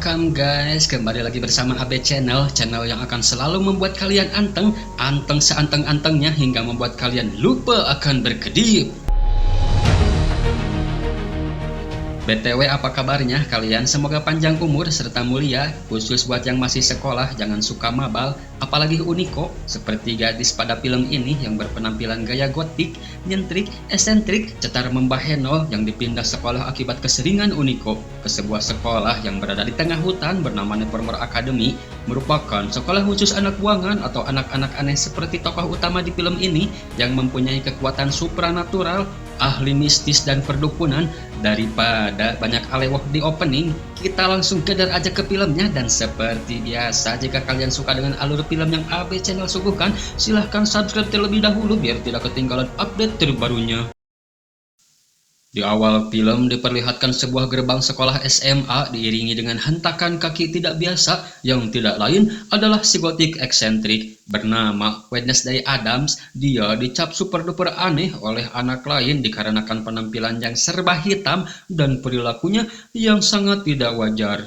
welcome guys, kembali lagi bersama AB Channel, channel yang akan selalu membuat kalian anteng seanteng-antengnya hingga membuat kalian lupa akan berkedip. BTW apa kabarnya kalian? Semoga panjang umur serta mulia. Khusus buat yang masih sekolah, jangan suka mabal, apalagi Uniko seperti gadis pada film ini yang berpenampilan gaya gotik, nyentrik, esentrik, cetar membaheno yang dipindah sekolah akibat keseringan Uniko ke sebuah sekolah yang berada di tengah hutan bernama Nevermore Academy, merupakan sekolah khusus anak buangan atau anak-anak aneh seperti tokoh utama di film ini yang mempunyai kekuatan supranatural, ahli mistis dan perdukunan. Daripada banyak alewah di opening, kita langsung kedar aja ke filmnya. Dan seperti biasa, jika kalian suka dengan alur film yang AB Channel suguhkan, silahkan subscribe terlebih dahulu biar tidak ketinggalan update terbarunya. Di awal film diperlihatkan sebuah gerbang sekolah SMA diiringi dengan hentakan kaki tidak biasa yang tidak lain adalah si gotik eksentrik bernama Wednesday Addams. Dia dicap super duper aneh oleh anak lain dikarenakan penampilan yang serba hitam dan perilakunya yang sangat tidak wajar.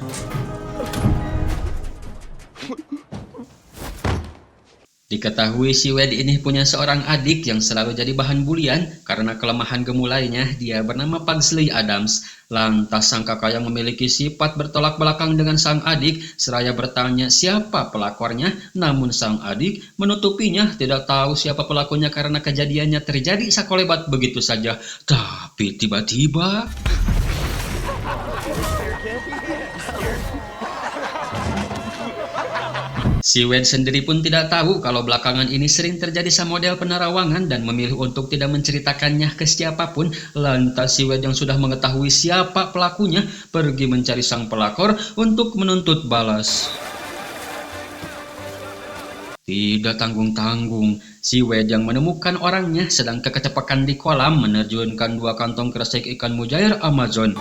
Diketahui si Wed ini punya seorang adik yang selalu jadi bahan bulian karena kelemahan gemulainya. Dia bernama Pugsley Addams. Lantas sang kakak yang memiliki sifat bertolak belakang dengan sang adik seraya bertanya siapa pelakornya, namun sang adik menutupinya tidak tahu siapa pelakunya karena kejadiannya terjadi sakolebat begitu saja. Tapi tiba-tiba si Wed sendiri pun tidak tahu kalau belakangan ini sering terjadi sama model penerawangan dan memilih untuk tidak menceritakannya ke siapapun. Lantas si Wed yang sudah mengetahui siapa pelakunya pergi mencari sang pelakor untuk menuntut balas. Tidak tanggung-tanggung, si Wed yang menemukan orangnya sedang kekecepakan di kolam menerjunkan 2 kantong kresek ikan mujair Amazon.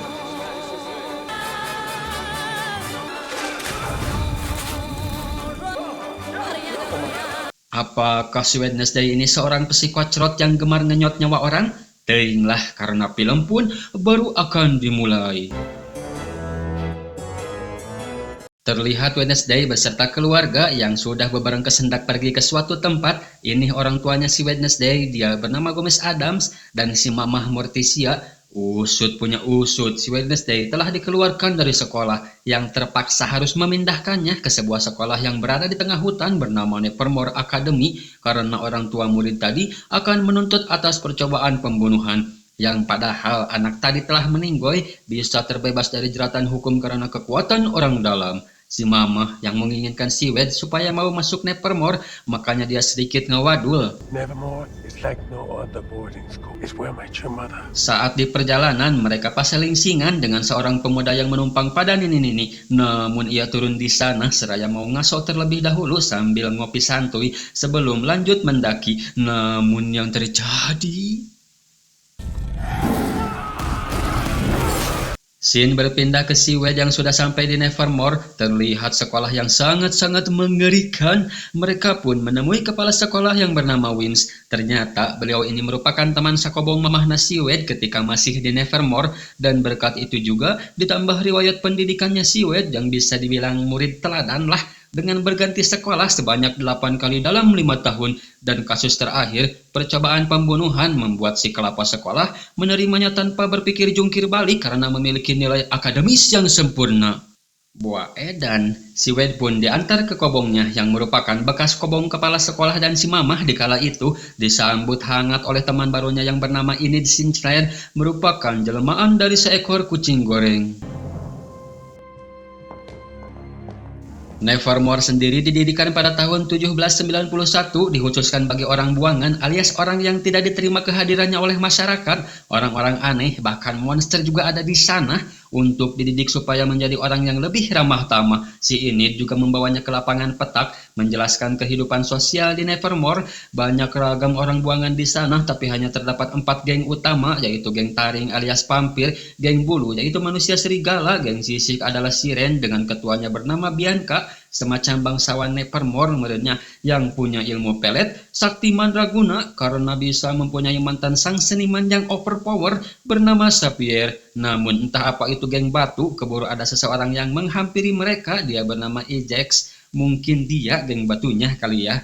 Apakah si Wednesday ini seorang psikocrot yang gemar ngenyot nyawa orang? Teuinglah, karena film pun baru akan dimulai. Terlihat Wednesday beserta keluarga yang sudah bebareng kesendak pergi ke suatu tempat. Ini orang tuanya si Wednesday, dia bernama Gomez Addams, dan si mamah Morticia. Usut punya usut, si Wednesday telah dikeluarkan dari sekolah yang terpaksa harus memindahkannya ke sebuah sekolah yang berada di tengah hutan bernama Nevermore Academy karena orang tua murid tadi akan menuntut atas percobaan pembunuhan. Yang padahal anak tadi telah meninggoy bisa terbebas dari jeratan hukum karena kekuatan orang dalam. Si mama yang menginginkan si Wed supaya mau masuk Nevermore, makanya dia sedikit ngewadul. Nevermore is like no other boarding school. It's where I met your mother. Saat di perjalanan mereka pas selingsingan dengan seorang pemuda yang menumpang pada Nini. Namun ia turun di sana seraya mau ngaso terlebih dahulu sambil ngopi santuy sebelum lanjut mendaki. Namun yang terjadi, scene berpindah ke si Wed yang sudah sampai di Nevermore. Terlihat sekolah yang sangat-sangat mengerikan. Mereka pun menemui kepala sekolah yang bernama Wins. Ternyata beliau ini merupakan teman sakobong mamahna si Wed ketika masih di Nevermore. Dan berkat itu juga ditambah riwayat pendidikannya si Wed yang bisa dibilang murid teladan lah, dengan berganti sekolah sebanyak 8 kali dalam 5 tahun. Dan kasus terakhir, percobaan pembunuhan, membuat si kelapa sekolah menerimanya tanpa berpikir jungkir balik karena memiliki nilai akademis yang sempurna. Buah edan, si Wed pun diantar ke kobongnya yang merupakan bekas kobong kepala sekolah dan si mamah di kala itu disambut hangat oleh teman barunya yang bernama Enid Sinclair, merupakan jelmaan dari seekor kucing goreng. Nevermore sendiri didirikan pada tahun 1791, dikhususkan bagi orang buangan alias orang yang tidak diterima kehadirannya oleh masyarakat. Orang-orang aneh bahkan monster juga ada di sana untuk dididik supaya menjadi orang yang lebih ramah tamah. Si Enid juga membawanya ke lapangan petak menjelaskan kehidupan sosial di Nevermore. Banyak ragam orang buangan di sana, tapi hanya terdapat 4 geng utama, yaitu geng taring alias vampir, geng bulu yaitu manusia serigala, geng sisik adalah siren dengan ketuanya bernama Bianca, semacam bangsawan Nevermore merenya yang punya ilmu pelet, sakti mandraguna karena bisa mempunyai mantan sang seniman yang overpower bernama Xavier. Namun entah apa itu geng batu, keburu ada seseorang yang menghampiri mereka, dia bernama Ajax. Mungkin dia geng batunya kali ya.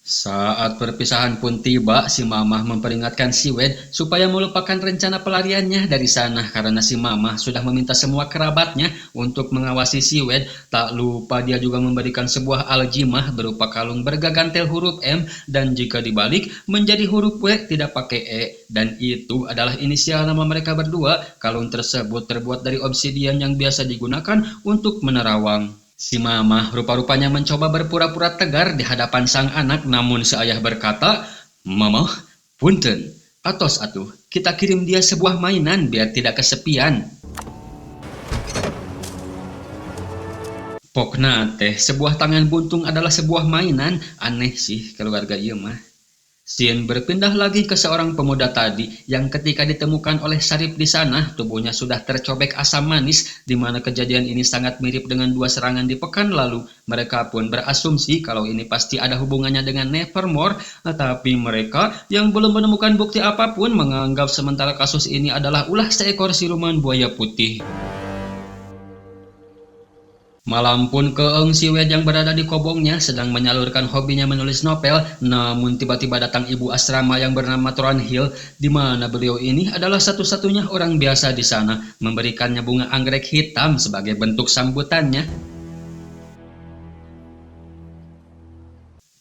Saat perpisahan pun tiba, si Mamah memperingatkan si Wade supaya melupakan rencana pelariannya dari sana karena si Mamah sudah meminta semua kerabatnya untuk mengawasi si Wade. Tak lupa dia juga memberikan sebuah aljimah berupa kalung bergagantel huruf M dan jika dibalik menjadi huruf W tidak pakai E, dan itu adalah inisial nama mereka berdua. Kalung tersebut terbuat dari obsidian yang biasa digunakan untuk menerawang. Si Mamah rupa-rupanya mencoba berpura-pura tegar di hadapan sang anak, namun si ayah berkata, "Mamah, punten, atos atuh, kita kirim dia sebuah mainan biar tidak kesepian." Pokna teh, sebuah tangan buntung adalah sebuah mainan, aneh sih keluarga ieu mah. Scene berpindah lagi ke seorang pemuda tadi yang ketika ditemukan oleh Sarif di sana, tubuhnya sudah tercobek asam manis, di mana kejadian ini sangat mirip dengan dua serangan di pekan lalu. Mereka pun berasumsi kalau ini pasti ada hubungannya dengan Nevermore, tetapi mereka yang belum menemukan bukti apapun menganggap sementara kasus ini adalah ulah seekor siluman buaya putih. Malam pun keeng si Wade yang berada di kobongnya sedang menyalurkan hobinya menulis novel, namun tiba-tiba datang ibu asrama yang bernama Thornhill, di mana beliau ini adalah satu-satunya orang biasa di sana, memberikannya bunga anggrek hitam sebagai bentuk sambutannya.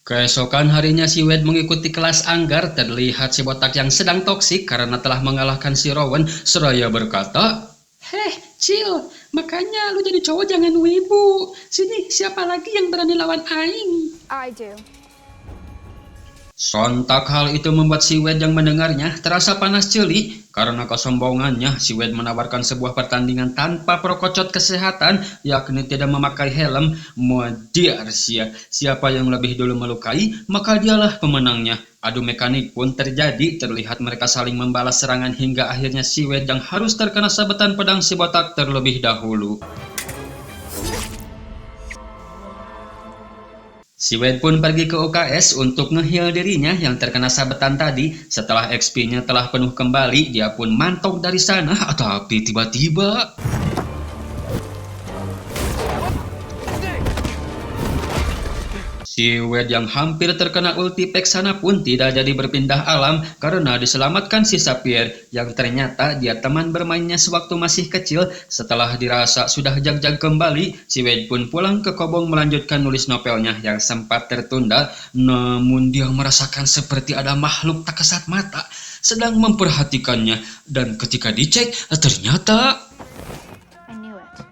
Keesokan harinya si Wade mengikuti kelas anggar, terlihat si botak yang sedang toksik karena telah mengalahkan si Rowan, seraya berkata, "Heh, chill, makanya lu jadi cowok jangan wibu. Sini, siapa lagi yang berani lawan aing?" I do. Sontak hal itu membuat si Wade yang mendengarnya terasa panas celi. Karena kesombongannya, si Wade menawarkan sebuah pertandingan tanpa prokocot kesehatan, yakni tidak memakai helm. Modiar siapa yang lebih dulu melukai, maka dialah pemenangnya. Adu mekanik pun terjadi, terlihat mereka saling membalas serangan hingga akhirnya si Wade yang harus terkena sabetan pedang si botak terlebih dahulu. Si Wade pun pergi ke UKS untuk nge-heal dirinya yang terkena sabetan tadi. Setelah XP-nya telah penuh kembali, dia pun mantok dari sana, tapi tiba-tiba si Wade yang hampir terkena ulti Peksana pun tidak jadi berpindah alam karena diselamatkan si Xavier yang ternyata dia teman bermainnya sewaktu masih kecil. Setelah dirasa sudah jag-jag kembali, si Wade pun pulang ke kobong melanjutkan nulis novelnya yang sempat tertunda. Namun dia merasakan seperti ada makhluk tak kasat mata sedang memperhatikannya, dan ketika dicek ternyata I knew it.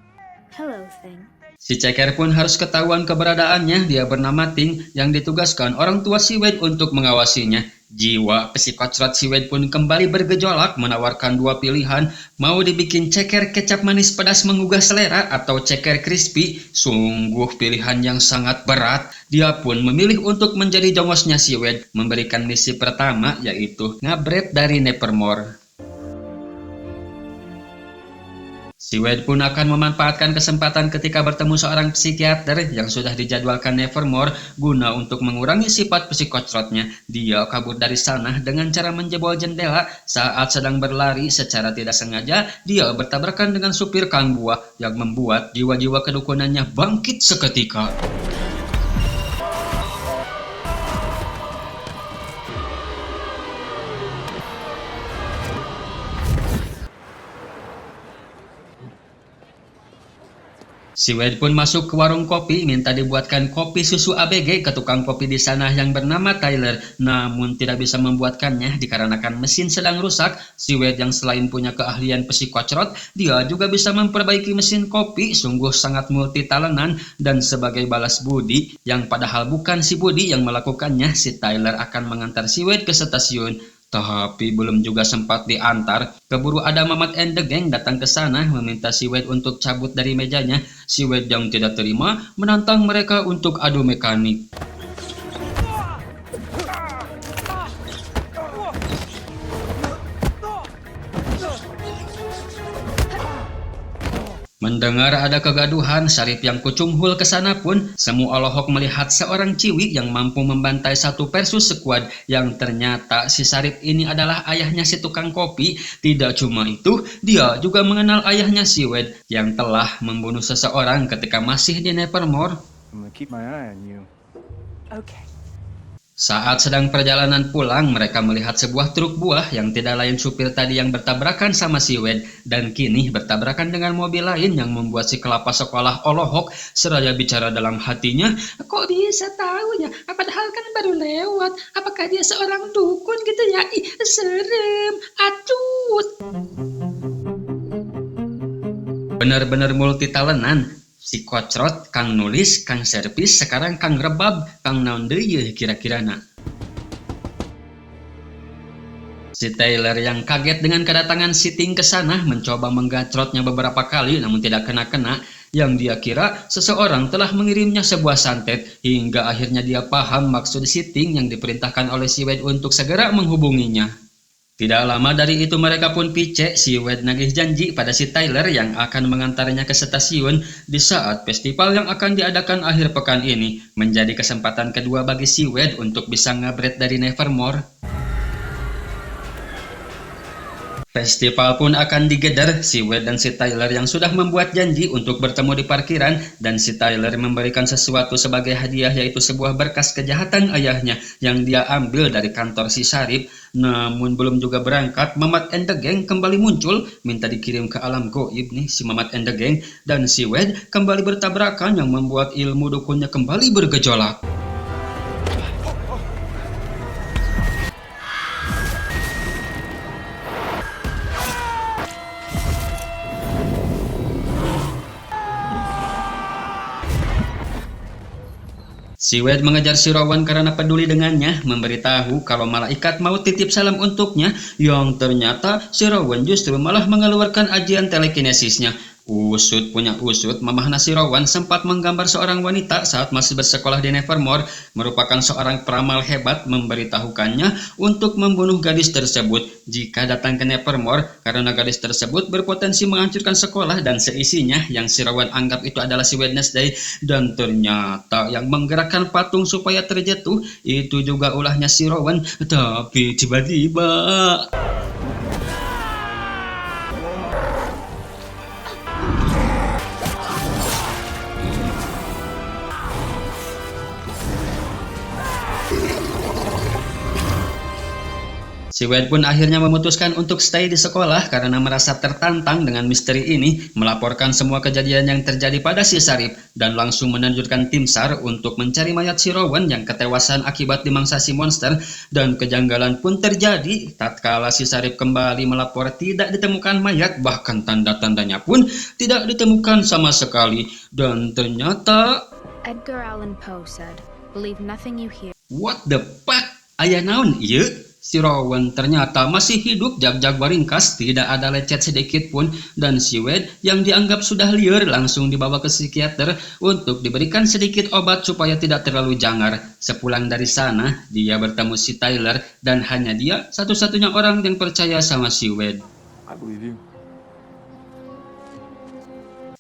Hello, thing. si ceker pun harus ketahuan keberadaannya. Dia bernama Ting yang ditugaskan orang tua si Wade untuk mengawasinya. Jiwa psikotrat si Wade pun kembali bergejolak, menawarkan dua pilihan, mau dibikin ceker kecap manis pedas menggugah selera atau ceker crispy. Sungguh pilihan yang sangat berat. Dia pun memilih untuk menjadi jongosnya si Wade, memberikan misi pertama yaitu ngabret dari Nevermore. Si Wade pun akan memanfaatkan kesempatan ketika bertemu seorang psikiater yang sudah dijadwalkan Nevermore guna untuk mengurangi sifat psikotropnya. Dia kabur dari sana dengan cara menjebol jendela. Saat sedang berlari secara tidak sengaja, dia bertabrakan dengan supir kang buah yang membuat jiwa-jiwa kedukunannya bangkit seketika. Si Wade pun masuk ke warung kopi, minta dibuatkan kopi susu ABG ke tukang kopi di sana yang bernama Tyler. Namun tidak bisa membuatkannya dikarenakan mesin sedang rusak. Si Wade yang selain punya keahlian psikocrot, dia juga bisa memperbaiki mesin kopi, sungguh sangat multitalentan. Dan sebagai balas budi, yang padahal bukan si Budi yang melakukannya, si Tyler akan mengantar si Wade ke stasiun. Tapi belum juga sempat diantar, keburu ada Mamat and the Gang datang ke sana meminta si Wade untuk cabut dari mejanya. Si Wade yang tidak terima menantang mereka untuk adu mekanik. Mendengar ada kegaduhan, Sarip yang kucunghul ke sana pun semu Olohok melihat seorang ciwi yang mampu membantai 1 versus sekuad, yang ternyata si Sarip ini adalah ayahnya si tukang kopi. Tidak cuma itu, dia juga mengenal ayahnya si Wade yang telah membunuh seseorang ketika masih di Nevermore. I'm gonna keep my eye on you. Okay. Saat sedang perjalanan pulang, mereka melihat sebuah truk buah yang tidak lain supir tadi yang bertabrakan sama si Wade, dan kini bertabrakan dengan mobil lain yang membuat si kelapa sekolah Olohok seraya bicara dalam hatinya, kok bisa tahu ya? Padahal kan baru lewat. Apakah dia seorang dukun gitu ya? Ih, serem, acut. Benar-benar multitalentan. Si Kocrot, Kang Nulis, Kang Servis, sekarang Kang Rebab, Kang naon deui ye kira-kirana. Si Tyler yang kaget dengan kedatangan si Ting ke sana mencoba menggacrotnya beberapa kali namun tidak kena-kena. Yang dia kira seseorang telah mengirimnya sebuah santet, hingga akhirnya dia paham maksud si Ting yang diperintahkan oleh si Wade untuk segera menghubunginya. Tidak lama dari itu mereka pun picek. Si Wade nagih janji pada si Tyler yang akan mengantarnya ke stasiun di saat festival yang akan diadakan akhir pekan ini, menjadi kesempatan kedua bagi si Wade untuk bisa ngabret dari Nevermore. Festival pun akan digedar. Si Wade dan si Tyler yang sudah membuat janji untuk bertemu di parkiran, dan si Tyler memberikan sesuatu sebagai hadiah, yaitu sebuah berkas kejahatan ayahnya yang dia ambil dari kantor si Sarip. Namun belum juga berangkat, Mamat and the Gang kembali muncul, minta dikirim ke alam goib nih si Mamat and the Gang, dan si Wade kembali bertabrakan yang membuat ilmu dukunnya kembali bergejolak. Si Wade mengejar si Rowan karena peduli dengannya, memberitahu kalau malaikat mau titip salam untuknya, yang ternyata si Rowan justru malah mengeluarkan ajian telekinesisnya. Usut punya usut, mamahna si Rowan sempat menggambar seorang wanita saat masih bersekolah di Nevermore, merupakan seorang peramal hebat, memberitahukannya untuk membunuh gadis tersebut jika datang ke Nevermore, karena gadis tersebut berpotensi menghancurkan sekolah dan seisinya, yang si Rowan anggap itu adalah si Wednesday. Dan ternyata yang menggerakkan patung supaya terjatuh itu juga ulahnya si Rowan. Tapi tiba-tiba si Wade pun akhirnya memutuskan untuk stay di sekolah karena merasa tertantang dengan misteri ini, melaporkan semua kejadian yang terjadi pada si Sarip, dan langsung menerjunkan tim SAR untuk mencari mayat si Rowan yang ketewasan akibat dimangsa si monster. Dan kejanggalan pun terjadi tatkala si Sarip kembali melapor tidak ditemukan mayat, bahkan tanda-tandanya pun tidak ditemukan sama sekali. Dan ternyata Edgar Allan Poe said, "Believe nothing you hear." what the fuck? Aya naon ieu? Si Rowan ternyata masih hidup jag-jag waringkas, tidak ada lecet sedikit pun, dan si Wade yang dianggap sudah liar langsung dibawa ke psikiater untuk diberikan sedikit obat supaya tidak terlalu jangar. Sepulang dari sana, dia bertemu si Tyler, dan hanya dia satu-satunya orang yang percaya sama si Wade. I believe you.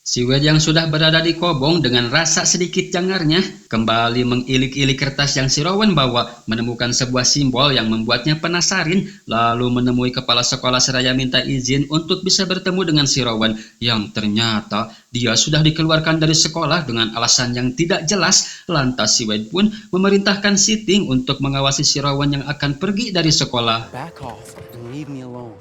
Si Wade yang sudah berada di kobong dengan rasa sedikit jangarnya kembali mengilik-ilik kertas yang si Rowan bawa, menemukan sebuah simbol yang membuatnya penasaran, lalu menemui kepala sekolah seraya minta izin untuk bisa bertemu dengan si Rowan, yang ternyata dia sudah dikeluarkan dari sekolah dengan alasan yang tidak jelas. Lantas si Wade pun memerintahkan si Ting untuk mengawasi si Rowan yang akan pergi dari sekolah. Back off and leave me alone.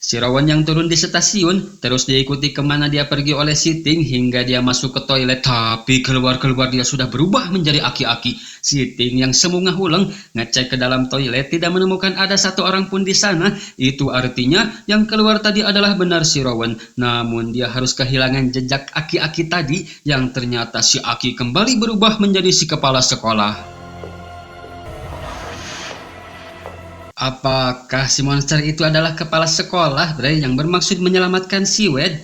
Si Rowan yang turun di stasiun terus diikuti kemana dia pergi oleh si Ting hingga dia masuk ke toilet, tapi keluar-keluar dia sudah berubah menjadi aki-aki. Si Ting yang semu ngahuleng ngecek ke dalam toilet tidak menemukan ada satu orang pun di sana. Itu artinya yang keluar tadi adalah benar si Rowan, namun dia harus kehilangan jejak aki-aki tadi, yang ternyata si Aki kembali berubah menjadi si kepala sekolah. Apakah si monster itu adalah kepala sekolah, Bray, yang bermaksud menyelamatkan si Wade?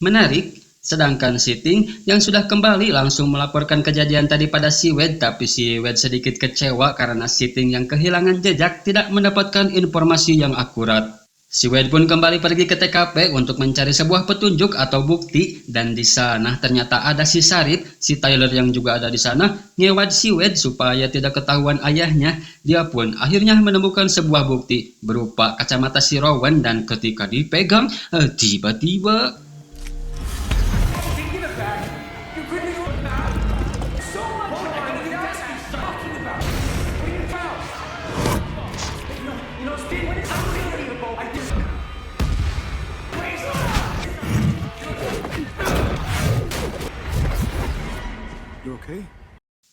Menarik. Sedangkan si Ting yang sudah kembali langsung melaporkan kejadian tadi pada si Wade, tapi si Wade sedikit kecewa karena si Ting yang kehilangan jejak tidak mendapatkan informasi yang akurat. Si Wade pun kembali pergi ke TKP untuk mencari sebuah petunjuk atau bukti, dan di sana ternyata ada si Sarip, si Tyler yang juga ada di sana, ngewad si Wade supaya tidak ketahuan ayahnya. Dia pun akhirnya menemukan sebuah bukti berupa kacamata si Rowan, dan ketika dipegang, tiba-tiba You okay?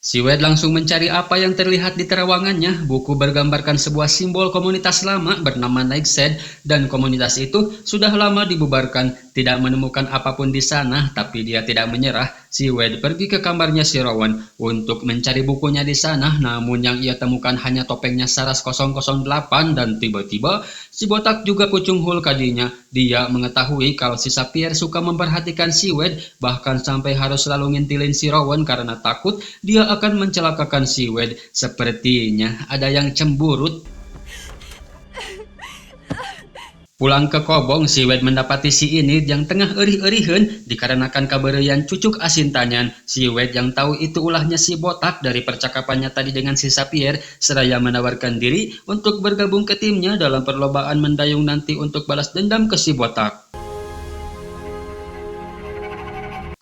si Wade langsung mencari apa yang terlihat di terawangannya. Buku bergambarkan sebuah simbol komunitas lama bernama Nightshade, dan komunitas itu sudah lama dibubarkan. Tidak menemukan apapun di sana, tapi dia tidak menyerah. Si Wade pergi ke kamarnya si Rowan untuk mencari bukunya di sana, namun yang ia temukan hanya topengnya Saras 008, dan tiba-tiba si botak juga pucung hul kadinya. Dia mengetahui kalau si Sapphire suka memperhatikan si Wade, bahkan sampai harus selalu ngintilin si Rowan karena takut dia akan mencelakakan si Wade. Sepertinya ada yang cemburut. Pulang ke Kobong, si Wade mendapati si Enid yang tengah erih-erihan dikarenakan kabeureyan cucuk asin tanyan. Si Wade yang tahu itu ulahnya si botak dari percakapannya tadi dengan si Sapphire, seraya menawarkan diri untuk bergabung ke timnya dalam perlombaan mendayung nanti untuk balas dendam ke si botak.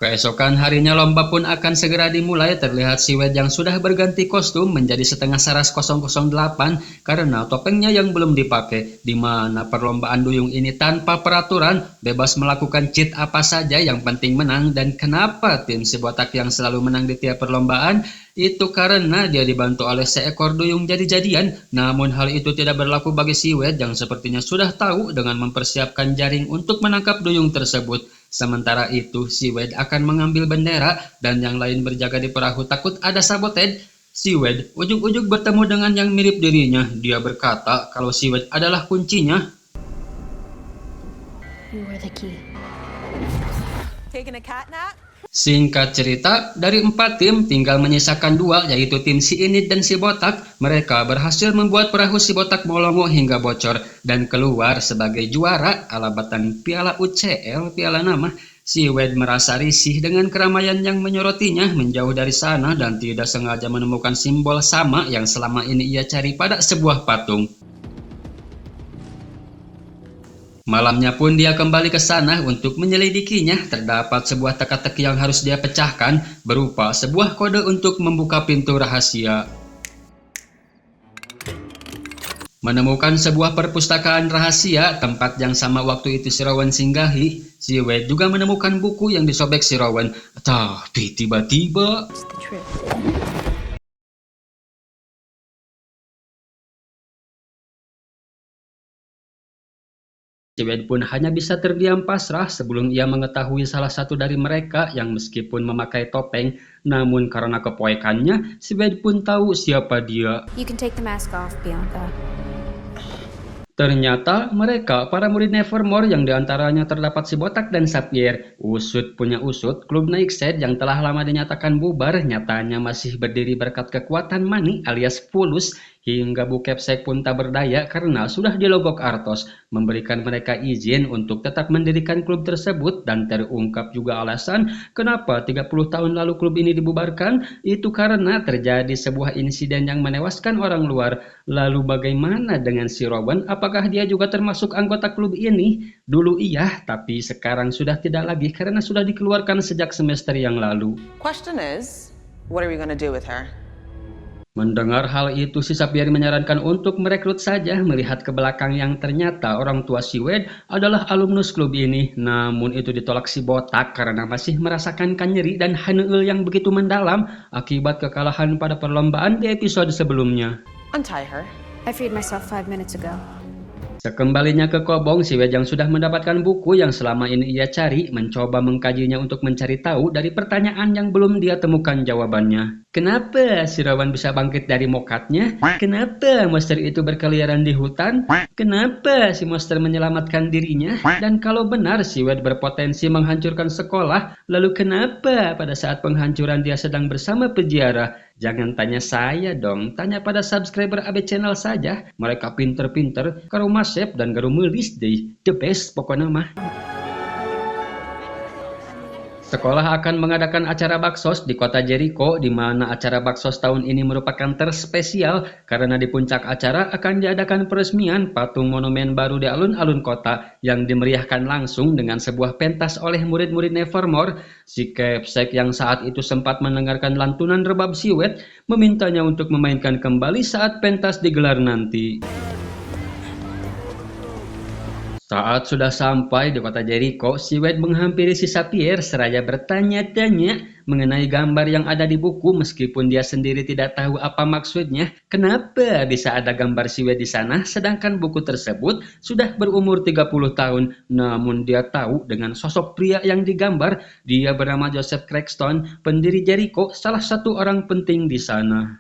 Keesokan harinya lomba pun akan segera dimulai. Terlihat si Wade yang sudah berganti kostum menjadi setengah Saras 008 karena topengnya yang belum dipakai. Di mana perlombaan duyung ini tanpa peraturan, bebas melakukan cheat apa saja, yang penting menang. Dan kenapa tim si botak yang selalu menang di tiap perlombaan? Itu karena dia dibantu oleh seekor duyung jadi-jadian. Namun hal itu tidak berlaku bagi si Wade yang sepertinya sudah tahu dengan mempersiapkan jaring untuk menangkap duyung tersebut. Sementara itu, si Wade akan mengambil bendera dan yang lain berjaga di perahu takut ada sabotage. Si Wade ujug-ujug bertemu dengan yang mirip dirinya. Dia berkata kalau si Wade adalah kuncinya. You were the key. Taking a cat nap? Singkat cerita, dari 4 tim tinggal menyisakan 2, yaitu tim si Enid dan si botak. Mereka berhasil membuat perahu si botak molongo hingga bocor dan keluar sebagai juara alabatan piala UCL, piala nama. Si Wade merasa risih dengan keramaian yang menyorotinya. Menjauh dari sana dan tidak sengaja menemukan simbol sama yang selama ini ia cari pada sebuah patung. Malamnya pun dia kembali ke sana untuk menyelidikinya. Terdapat sebuah teka-teki yang harus dia pecahkan berupa sebuah kode untuk membuka pintu rahasia. Menemukan sebuah perpustakaan rahasia, tempat yang sama waktu itu si Rowan singgahi. Si Wade juga menemukan buku yang disobek si Rowan. Tapi tiba-tiba It's the truth. si Wade pun hanya bisa terdiam pasrah sebelum ia mengetahui salah satu dari mereka yang meskipun memakai topeng, namun karena kepoekannya, si Wade pun tahu siapa dia. You can take the mask off, Bianca. Ternyata mereka para murid Nevermore yang diantaranya terdapat si botak dan Sapphire. Usut punya usut, klub Nightshade yang telah lama dinyatakan bubar nyatanya masih berdiri berkat kekuatan Mani alias Fulus. Hingga Bu Kepsek pun tak berdaya karena sudah dilogok Artos, memberikan mereka izin untuk tetap mendirikan klub tersebut. Dan terungkap juga alasan kenapa 30 tahun lalu klub ini dibubarkan, itu karena terjadi sebuah insiden yang menewaskan orang luar. Lalu bagaimana dengan si Rowan? Apakah dia juga termasuk anggota klub ini? Dulu iya, tapi sekarang sudah tidak lagi karena sudah dikeluarkan sejak semester yang lalu. Question is, what are we gonna do with her? Mendengar hal itu, si Sapphire menyarankan untuk merekrut saja, melihat ke belakang yang ternyata orang tua si Wade adalah alumnus klub ini. Namun itu ditolak si botak karena masih merasakan nyeri dan haneul yang begitu mendalam akibat kekalahan pada perlombaan di episode sebelumnya. Untie her. I freed myself 5 minutes ago. Sekembalinya ke Kobong, si Wade yang sudah mendapatkan buku yang selama ini ia cari, mencoba mengkajinya untuk mencari tahu dari pertanyaan yang belum dia temukan jawabannya. Kenapa si Rowan bisa bangkit dari mokatnya? Kenapa monster itu berkeliaran di hutan? Kenapa si monster menyelamatkan dirinya? Dan kalau benar si Wade berpotensi menghancurkan sekolah, lalu kenapa pada saat penghancuran dia sedang bersama peziarah? Jangan tanya saya dong, tanya pada subscriber AB channel saja. Mereka pinter-pinter, karo masep dan karo melis deh. The best pokoknya mah. Sekolah akan mengadakan acara baksos di kota Jericho, di mana acara baksos tahun ini merupakan terspesial karena di puncak acara akan diadakan peresmian patung monumen baru di alun-alun kota yang dimeriahkan langsung dengan sebuah pentas oleh murid-murid Nevermore. Si Kepsek yang saat itu sempat mendengarkan lantunan rebab Siwet memintanya untuk memainkan kembali saat pentas digelar nanti. Saat sudah sampai di kota Jericho, Siwet menghampiri si Sapphire seraya bertanya-tanya mengenai gambar yang ada di buku meskipun dia sendiri tidak tahu apa maksudnya. Kenapa bisa ada gambar Siwet di sana sedangkan buku tersebut sudah berumur 30 tahun. Namun dia tahu dengan sosok pria yang digambar, dia bernama Joseph Crackston, pendiri Jericho, salah satu orang penting di sana.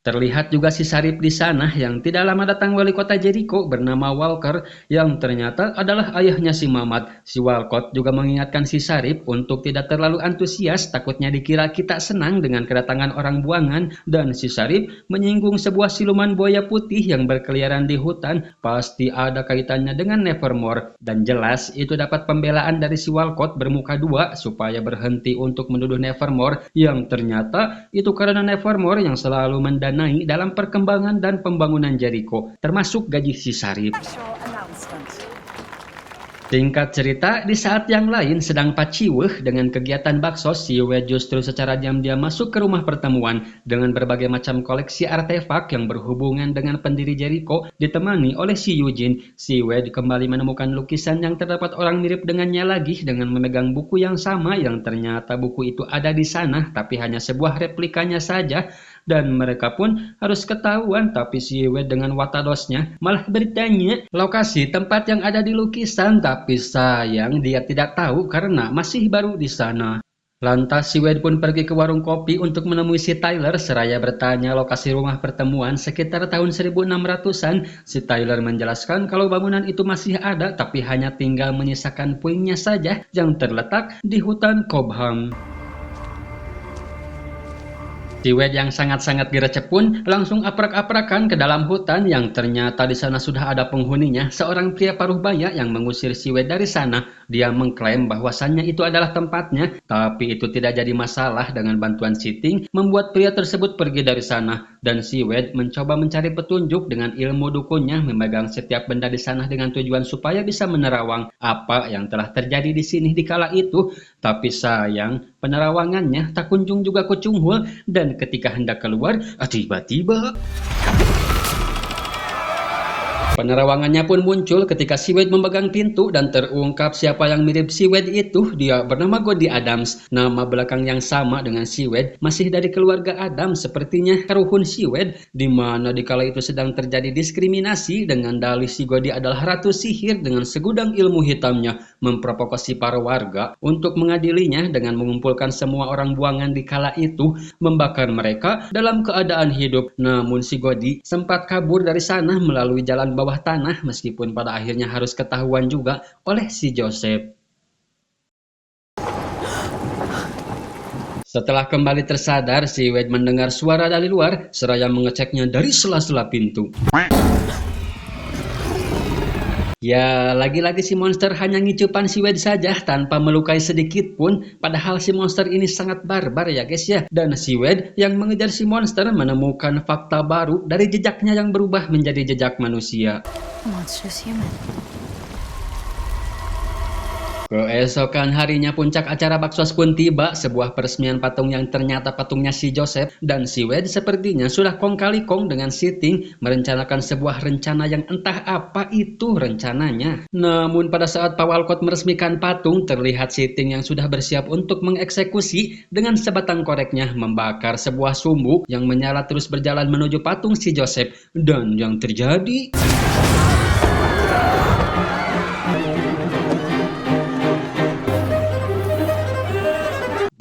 Terlihat juga si Sarip di sana yang tidak lama datang wali kota Jericho bernama Walker yang ternyata adalah ayahnya si Mamat. Si Walcott juga mengingatkan si Sarip untuk tidak terlalu antusias, takutnya dikira kita senang dengan kedatangan orang buangan, dan si Sarip menyinggung sebuah siluman buaya putih yang berkeliaran di hutan, pasti ada kaitannya dengan Nevermore, dan jelas itu dapat pembelaan dari si Walcott bermuka dua supaya berhenti untuk menuduh Nevermore, yang ternyata itu karena Nevermore yang selalu mendanai dalam perkembangan dan pembangunan Jericho, termasuk gaji si Sarip. Singkat cerita, di saat yang lain sedang paciweh dengan kegiatan baksos, si Wade justru secara diam-diam masuk ke rumah pertemuan dengan berbagai macam koleksi artefak yang berhubungan dengan pendiri Jericho, ditemani oleh si Eugene. Si Wade kembali menemukan lukisan yang terdapat orang mirip dengannya lagi dengan memegang buku yang sama, yang ternyata buku itu ada di sana tapi hanya sebuah replikanya saja. Dan mereka pun harus ketahuan, tapi si Wade dengan watadosnya malah bertanya lokasi tempat yang ada di lukisan, tapi sayang dia tidak tahu karena masih baru di sana. Lantas si Wade pun pergi ke warung kopi untuk menemui si Tyler seraya bertanya lokasi rumah pertemuan sekitar tahun 1600-an. Si Tyler menjelaskan kalau bangunan itu masih ada tapi hanya tinggal menyisakan puingnya saja yang terletak di hutan Cobham. Si Wade yang sangat-sangat gercep pun langsung aprak-aprakan ke dalam hutan yang ternyata di sana sudah ada penghuninya, seorang pria paruh baya yang mengusir si Wade dari sana. Dia mengklaim bahwasannya itu adalah tempatnya, tapi itu tidak jadi masalah. Dengan bantuan Sitting membuat pria tersebut pergi dari sana, dan si Wade mencoba mencari petunjuk dengan ilmu dukunnya, memegang setiap benda di sana dengan tujuan supaya bisa menerawang apa yang telah terjadi di sini di kala itu. Tapi sayang, penerawangannya tak kunjung juga kucunghul, dan ketika hendak keluar, tiba-tiba penerawangannya pun muncul ketika si Wade memegang pintu dan terungkap siapa yang mirip si Wade itu. Dia bernama Goldie Adams, nama belakang yang sama dengan si Wade, masih dari keluarga Adams sepertinya karuhun si Wade, di mana dikala itu sedang terjadi diskriminasi dengan dalih si Goldie adalah ratu sihir dengan segudang ilmu hitamnya, memprovokasi para warga untuk mengadilinya dengan mengumpulkan semua orang buangan di kala itu, membakar mereka dalam keadaan hidup. Namun si Goldie sempat kabur dari sana melalui jalan bawah tanah, meskipun pada akhirnya harus ketahuan juga oleh si Joseph. Setelah kembali tersadar, si Wade mendengar suara dari luar seraya mengeceknya dari sela-sela pintu. Ya, lagi-lagi si monster hanya ngicupan si Wade saja tanpa melukai sedikit pun, padahal si monster ini sangat barbar ya guys ya. Dan si Wade yang mengejar si monster menemukan fakta baru dari jejaknya yang berubah menjadi jejak manusia. Monster's human. Keesokan harinya puncak acara baksos pun tiba, sebuah peresmian patung yang ternyata patungnya si Joseph, dan si Wade sepertinya sudah kong kali kong dengan Sitting merencanakan sebuah rencana yang entah apa itu rencananya. Namun pada saat Pak Walcott meresmikan patung, terlihat Sitting yang sudah bersiap untuk mengeksekusi dengan sebatang koreknya membakar sebuah sumbu yang menyala terus berjalan menuju patung si Joseph, dan yang terjadi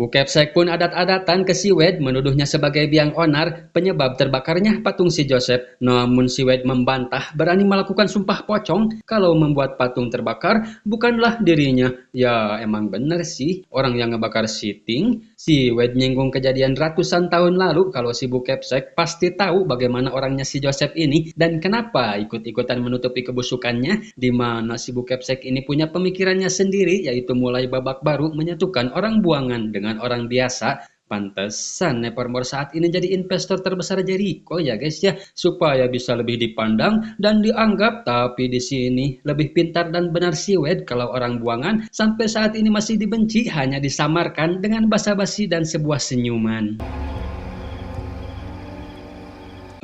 Bu Kepsek pun adat-adatan ke si Wade menuduhnya sebagai biang onar penyebab terbakarnya patung si Joseph. Namun si Wade membantah berani melakukan sumpah pocong kalau membuat patung terbakar bukanlah dirinya. Ya emang bener sih orang yang ngebakar Siting. Si Wade nyinggung kejadian ratusan tahun lalu kalau si Bu Kepsek pasti tahu bagaimana orangnya si Joseph ini dan kenapa ikut-ikutan menutupi kebusukannya, di mana si Bu Kepsek ini punya pemikirannya sendiri yaitu mulai babak baru menyatukan orang buangan dengan orang biasa. Pantesan Nevermore saat ini jadi investor terbesar Jericho ya guys ya, supaya bisa lebih dipandang dan dianggap. Tapi di sini lebih pintar dan benar si Wade kalau orang buangan sampai saat ini masih dibenci hanya disamarkan dengan basa-basi dan sebuah senyuman.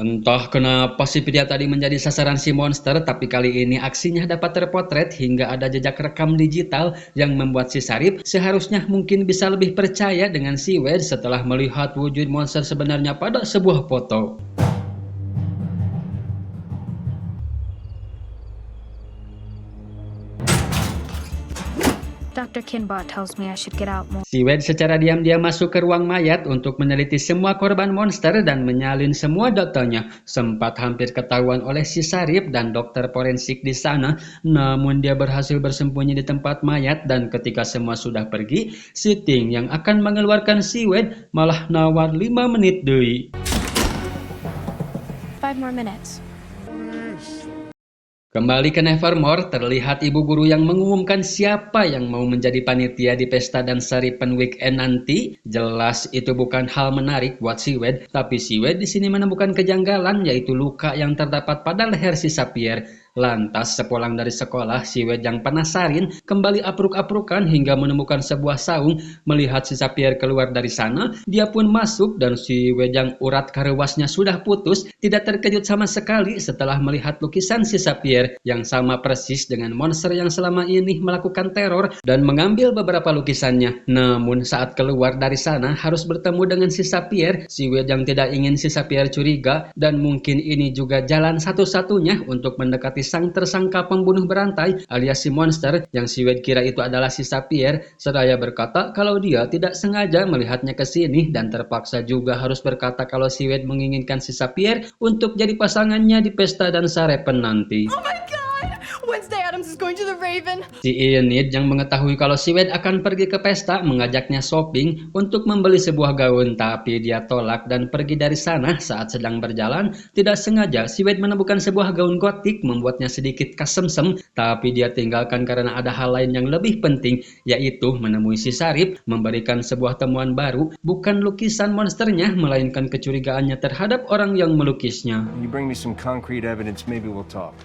Entah kenapa si pria tadi menjadi sasaran si monster, tapi kali ini aksinya dapat terpotret hingga ada jejak rekam digital yang membuat si Sarip seharusnya mungkin bisa lebih percaya dengan si Wade setelah melihat wujud monster sebenarnya pada sebuah foto. Dr. Kinbot tells me I should get out more. Si Wade secara diam-diam masuk ke ruang mayat untuk meneliti semua korban monster dan menyalin semua datanya. Sempat hampir ketahuan oleh si Sarip dan dokter forensik di sana, namun dia berhasil bersembunyi di tempat mayat dan ketika semua sudah pergi, si Ting yang akan mengeluarkan si Wade malah nawar 5 menit deui. 5 more minutes. Kembali ke Nevermore, terlihat ibu guru yang mengumumkan siapa yang mau menjadi panitia di pesta dan saripan weekend nanti. Jelas itu bukan hal menarik buat si Wade, tapi si Wade di sini menemukan kejanggalan yaitu luka yang terdapat pada leher si Sapphire. Lantas sepulang dari sekolah, si Wade yang penasaran kembali apruk-aprukan hingga menemukan sebuah saung. Melihat si Sapphire keluar dari sana, dia pun masuk dan si Wade yang urat karewasnya sudah putus tidak terkejut sama sekali setelah melihat lukisan si Sapphire yang sama persis dengan monster yang selama ini melakukan teror dan mengambil beberapa lukisannya. Namun saat keluar dari sana harus bertemu dengan si Sapphire, si Wade yang tidak ingin si Sapphire curiga dan mungkin ini juga jalan satu-satunya untuk mendekati sang tersangka pembunuh berantai alias si monster yang si Wade kira itu adalah si Sapphire. Seraya berkata kalau dia tidak sengaja melihatnya ke sini dan terpaksa juga harus berkata kalau si Wade menginginkan si Sapphire untuk jadi pasangannya di pesta dan sarapan nanti. Oh my god! Wednesday Adams is going to the Raven. Si Enid yang mengetahui kalau si Wade akan pergi ke pesta mengajaknya shopping untuk membeli sebuah gaun, tapi dia tolak dan pergi dari sana. Saat sedang berjalan, tidak sengaja si Wade menemukan sebuah gaun gotik membuatnya sedikit kasemsem, tapi dia tinggalkan karena ada hal lain yang lebih penting, yaitu menemui si Sarip memberikan sebuah temuan baru, bukan lukisan monsternya melainkan kecurigaannya terhadap orang yang melukisnya. You bring me some concrete evidence, maybe we'll talk.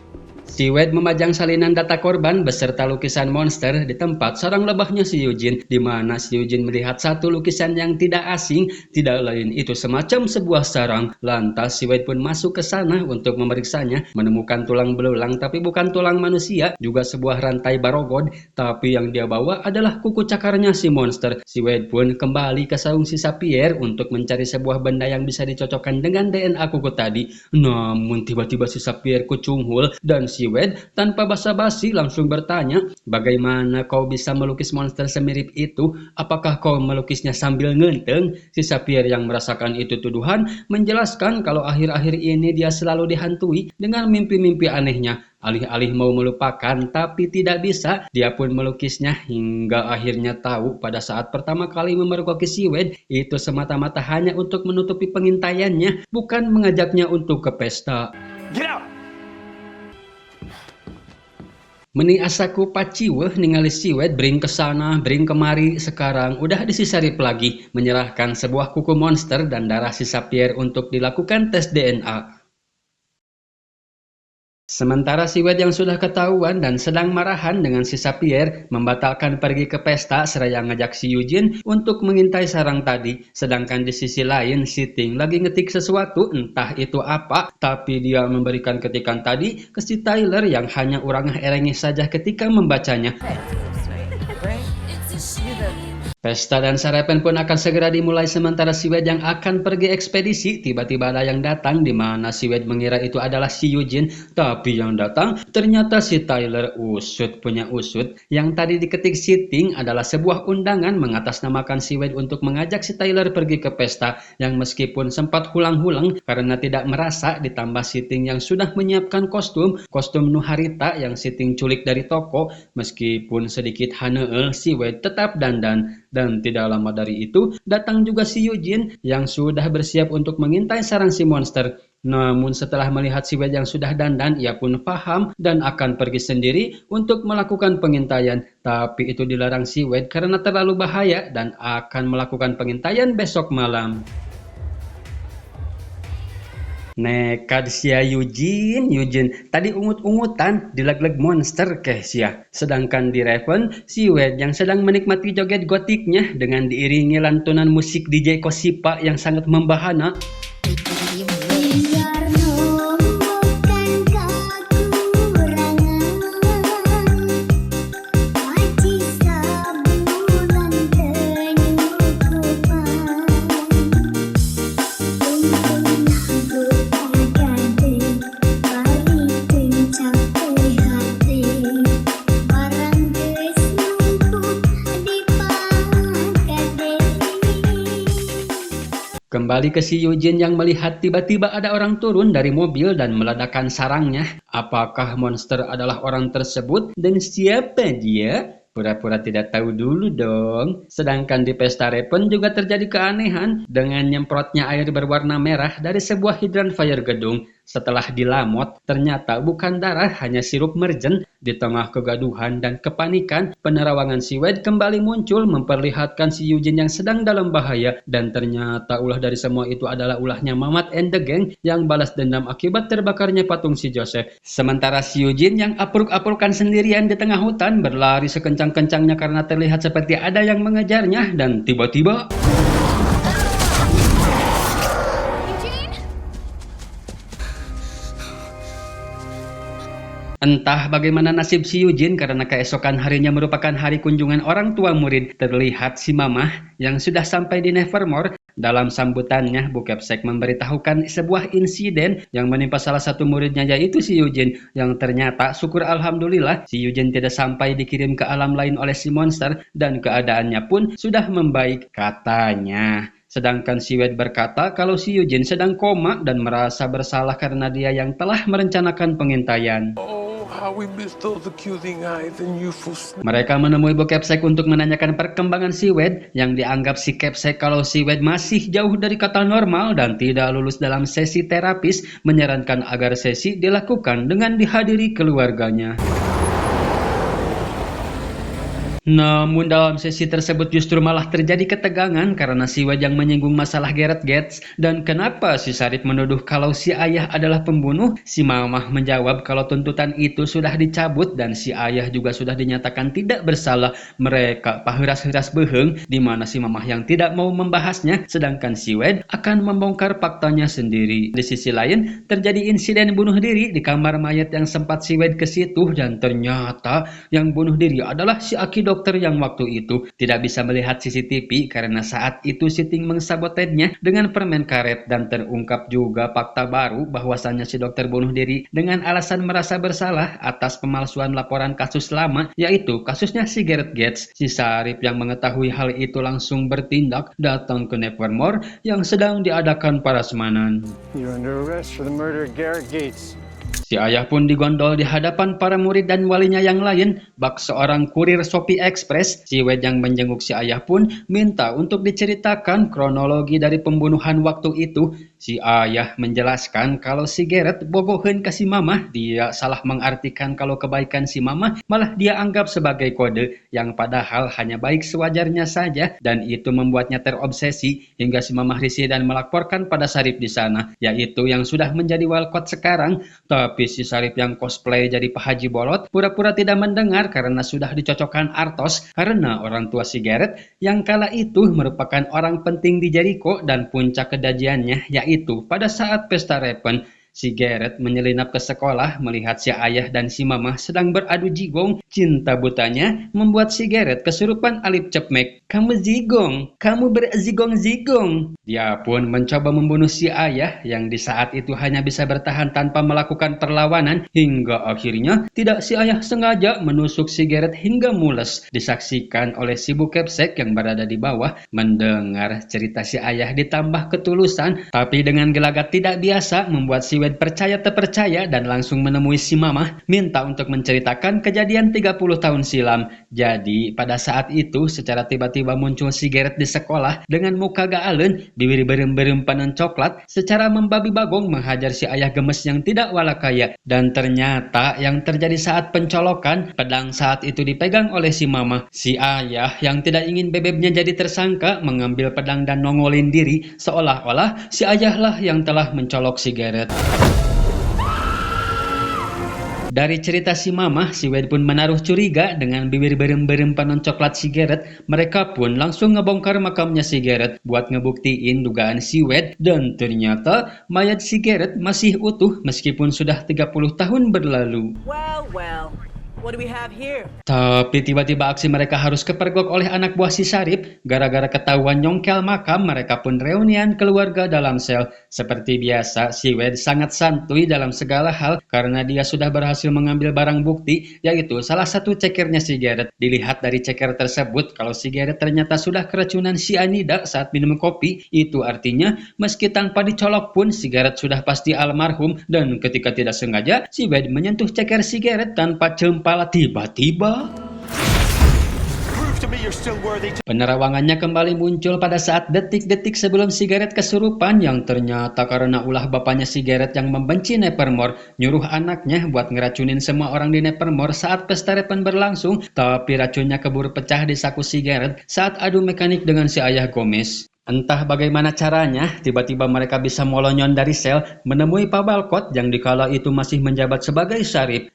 Si Wade memajang salinan data korban beserta lukisan monster di tempat sarang lebahnya si Eugene, di mana si Eugene melihat satu lukisan yang tidak asing, tidak lain itu semacam sebuah sarang. Lantas si Wade pun masuk ke sana untuk memeriksanya, menemukan tulang belulang tapi bukan tulang manusia, juga sebuah rantai barogod, tapi yang dia bawa adalah kuku cakarnya si monster. Si Wade pun kembali ke saung si Sapphire untuk mencari sebuah benda yang bisa dicocokkan dengan DNA kuku tadi. Namun tiba-tiba si Sapphire kucunghul dan si Wade tanpa basa-basi langsung bertanya, bagaimana kau bisa melukis monster semirip itu? Apakah kau melukisnya sambil ngenteng? Si Sapphire yang merasakan itu tuduhan menjelaskan kalau akhir-akhir ini dia selalu dihantui dengan mimpi-mimpi anehnya. Alih-alih mau melupakan tapi tidak bisa, dia pun melukisnya hingga akhirnya tahu pada saat pertama kali memergoki si Wade itu semata-mata hanya untuk menutupi pengintaiannya, bukan mengajaknya untuk ke pesta. Get out! Meni asaku paciweh ningali si Wade bring kesana, bring kemari, sekarang udah di si Sarip lagi menyerahkan sebuah kuku monster dan darah si Sapphire untuk dilakukan tes DNA. Sementara si Wade yang sudah ketahuan dan sedang marahan dengan si Sapphire membatalkan pergi ke pesta seraya ngajak si Eugene untuk mengintai sarang tadi. Sedangkan di sisi lain si Ting lagi ngetik sesuatu entah itu apa, tapi dia memberikan ketikan tadi ke si Tyler yang hanya urangah erengih saja ketika membacanya. Right? You the Pesta dan sarapan pun akan segera dimulai sementara si Wade yang akan pergi ekspedisi. Tiba-tiba ada yang datang di mana si Wade mengira itu adalah si Eugene, tapi yang datang ternyata si Tyler. Usut punya usut. Yang tadi diketik Sitting adalah sebuah undangan mengatasnamakan si Wade untuk mengajak si Tyler pergi ke pesta yang meskipun sempat hulang-hulang karena tidak merasa, ditambah Sitting yang sudah menyiapkan kostum Nuharita yang Sitting culik dari toko. Meskipun sedikit haneuel, si Wade tetap dandan. Dan tidak lama dari itu, datang juga si Eugene yang sudah bersiap untuk mengintai sarang si monster. Namun setelah melihat si Wade yang sudah dandan, ia pun paham dan akan pergi sendiri untuk melakukan pengintaian. Tapi itu dilarang si Wade karena terlalu bahaya dan akan melakukan pengintaian besok malam. Nekad sia Eugene tadi ungut-ungutan dilag-lag monster keh sia. Sedangkan di Raven, si Wade yang sedang menikmati joget gotiknya dengan diiringi lantunan musik DJ Kosipa yang sangat membahana. Kembali ke si Eugene yang melihat tiba-tiba ada orang turun dari mobil dan meledakkan sarangnya. Apakah monster adalah orang tersebut dan siapa dia? Pura-pura tidak tahu dulu dong. Sedangkan di pesta Raven juga terjadi keanehan dengan nyemprotnya air berwarna merah dari sebuah hidran fire gedung. Setelah dilamot, ternyata bukan darah, hanya sirup merjen. Di tengah kegaduhan dan kepanikan, penerawangan si Wade kembali muncul memperlihatkan si Eugene yang sedang dalam bahaya. Dan ternyata ulah dari semua itu adalah ulahnya Mamat and the Gang yang balas dendam akibat terbakarnya patung si Joseph. Sementara si Eugene yang apruk-aprukan sendirian di tengah hutan berlari sekencang-kencangnya karena terlihat seperti ada yang mengejarnya dan tiba-tiba... Entah bagaimana nasib si Eugene karena keesokan harinya merupakan hari kunjungan orang tua murid. Terlihat si Mamah yang sudah sampai di Nevermore. Dalam sambutannya, Bu Capsek memberitahukan sebuah insiden yang menimpa salah satu muridnya yaitu si Eugene. Yang ternyata syukur alhamdulillah si Eugene tidak sampai dikirim ke alam lain oleh si monster dan keadaannya pun sudah membaik katanya. Sedangkan si Wade berkata kalau si Eugene sedang koma dan merasa bersalah karena dia yang telah merencanakan pengintaian. How we missed those accusing eyes and youthful Mereka menemui Bu Capsek untuk menanyakan perkembangan si Wade yang dianggap si Capsek kalau si Wade masih jauh dari kata normal dan tidak lulus dalam sesi terapis, menyarankan agar sesi dilakukan dengan dihadiri keluarganya. Namun dalam sesi tersebut justru malah terjadi ketegangan karena si Wade yang menyinggung masalah Gareth Gates. Dan kenapa si Sarip menuduh kalau si ayah adalah pembunuh? Si Mamah menjawab kalau tuntutan itu sudah dicabut dan si ayah juga sudah dinyatakan tidak bersalah. Mereka paheras-heras beheng di mana si Mamah yang tidak mau membahasnya, sedangkan si Wade akan membongkar faktanya sendiri. Di sisi lain, terjadi insiden bunuh diri di kamar mayat yang sempat si Wade ke situ dan ternyata yang bunuh diri adalah si Aki dokter yang waktu itu tidak bisa melihat CCTV karena saat itu Sitting mensabotednya dengan permen karet dan terungkap juga fakta baru bahwasannya si dokter bunuh diri dengan alasan merasa bersalah atas pemalsuan laporan kasus lama yaitu kasusnya si Gareth Gates. Si Sarip yang mengetahui hal itu langsung bertindak datang ke Nevermore yang sedang diadakan prasmanan. You're under arrest for the murder of Garrett Gates. Si ayah pun digondol di hadapan para murid dan walinya yang lain. Bak seorang kurir Shopee Express, si Wade yang menjenguk si ayah pun minta untuk diceritakan kronologi dari pembunuhan waktu itu. Si ayah menjelaskan kalau si Gareth bogohin ke si Mamah. Dia salah mengartikan kalau kebaikan si Mamah malah dia anggap sebagai kode yang padahal hanya baik sewajarnya saja, dan itu membuatnya terobsesi hingga si Mamah risih dan melaporkan pada Sarip di sana, yaitu yang sudah menjadi walkot sekarang. Tapi si Sarip yang cosplay jadi Pak Haji Bolot pura-pura tidak mendengar karena sudah dicocokkan artos karena orang tua si Gareth yang kala itu merupakan orang penting di Jericho dan puncak kedajiannya yaitu pada saat pesta Raven. Si Garrett menyelinap ke sekolah melihat si ayah dan si mama sedang beradu jigong. Cinta butanya membuat si Garrett kesurupan Alip Cepmek. Kamu zigong, kamu berzigong-zigong. Dia pun mencoba membunuh si ayah yang di saat itu hanya bisa bertahan tanpa melakukan perlawanan hingga akhirnya tidak si ayah sengaja menusuk si Garrett hingga mules. Disaksikan oleh si Bu Kepsek yang berada di bawah. Mendengar cerita si ayah ditambah ketulusan tapi dengan gelagat tidak biasa membuat si Wade percaya terpercaya dan langsung menemui si mama minta untuk menceritakan kejadian 30 tahun silam. Jadi pada saat itu secara tiba-tiba muncul si Garrett di sekolah dengan muka gaalen, bibir berem-berem panen coklat, secara membabi bagong menghajar si ayah gemes yang tidak walakaya. Dan ternyata yang terjadi saat pencolokan, pedang saat itu dipegang oleh si mama. Si ayah yang tidak ingin bebeknya jadi tersangka mengambil pedang dan nongolin diri seolah-olah si ayahlah yang telah mencolok si Garrett. Dari cerita si mama, si Wade pun menaruh curiga dengan bibir berem-berem panon coklat si Garrett. Mereka pun langsung ngebongkar makamnya si Garrett buat ngebuktiin dugaan si Wade. Dan ternyata mayat si Garrett masih utuh meskipun sudah 30 tahun berlalu. Well, what do we have here? Tapi tiba-tiba aksi mereka harus kepergok oleh anak buah si Sarip. Gara-gara ketahuan nyongkel makam, mereka pun reunian keluarga dalam sel. Seperti biasa, si Wade sangat santuy dalam segala hal karena dia sudah berhasil mengambil barang bukti, yaitu salah satu cekernya si Garrett. Dilihat dari ceker tersebut, kalau si Garrett ternyata sudah keracunan cyanida saat minum kopi, itu artinya meski tanpa dicolok pun si Garrett sudah pasti almarhum. Dan ketika tidak sengaja, si Wade menyentuh ceker si Garrett tanpa cempala tiba-tiba penerawangannya kembali muncul pada saat detik-detik sebelum si Garrett kesurupan, yang ternyata karena ulah bapaknya si Garrett yang membenci Nevermore nyuruh anaknya buat ngeracunin semua orang di Nevermore saat pesta repen berlangsung, tapi racunnya keburu pecah di saku si Garrett saat adu mekanik dengan si ayah Gomez. Entah bagaimana caranya, tiba-tiba mereka bisa molonyon dari sel menemui Pak Walcott yang dikala itu masih menjabat sebagai Sarip.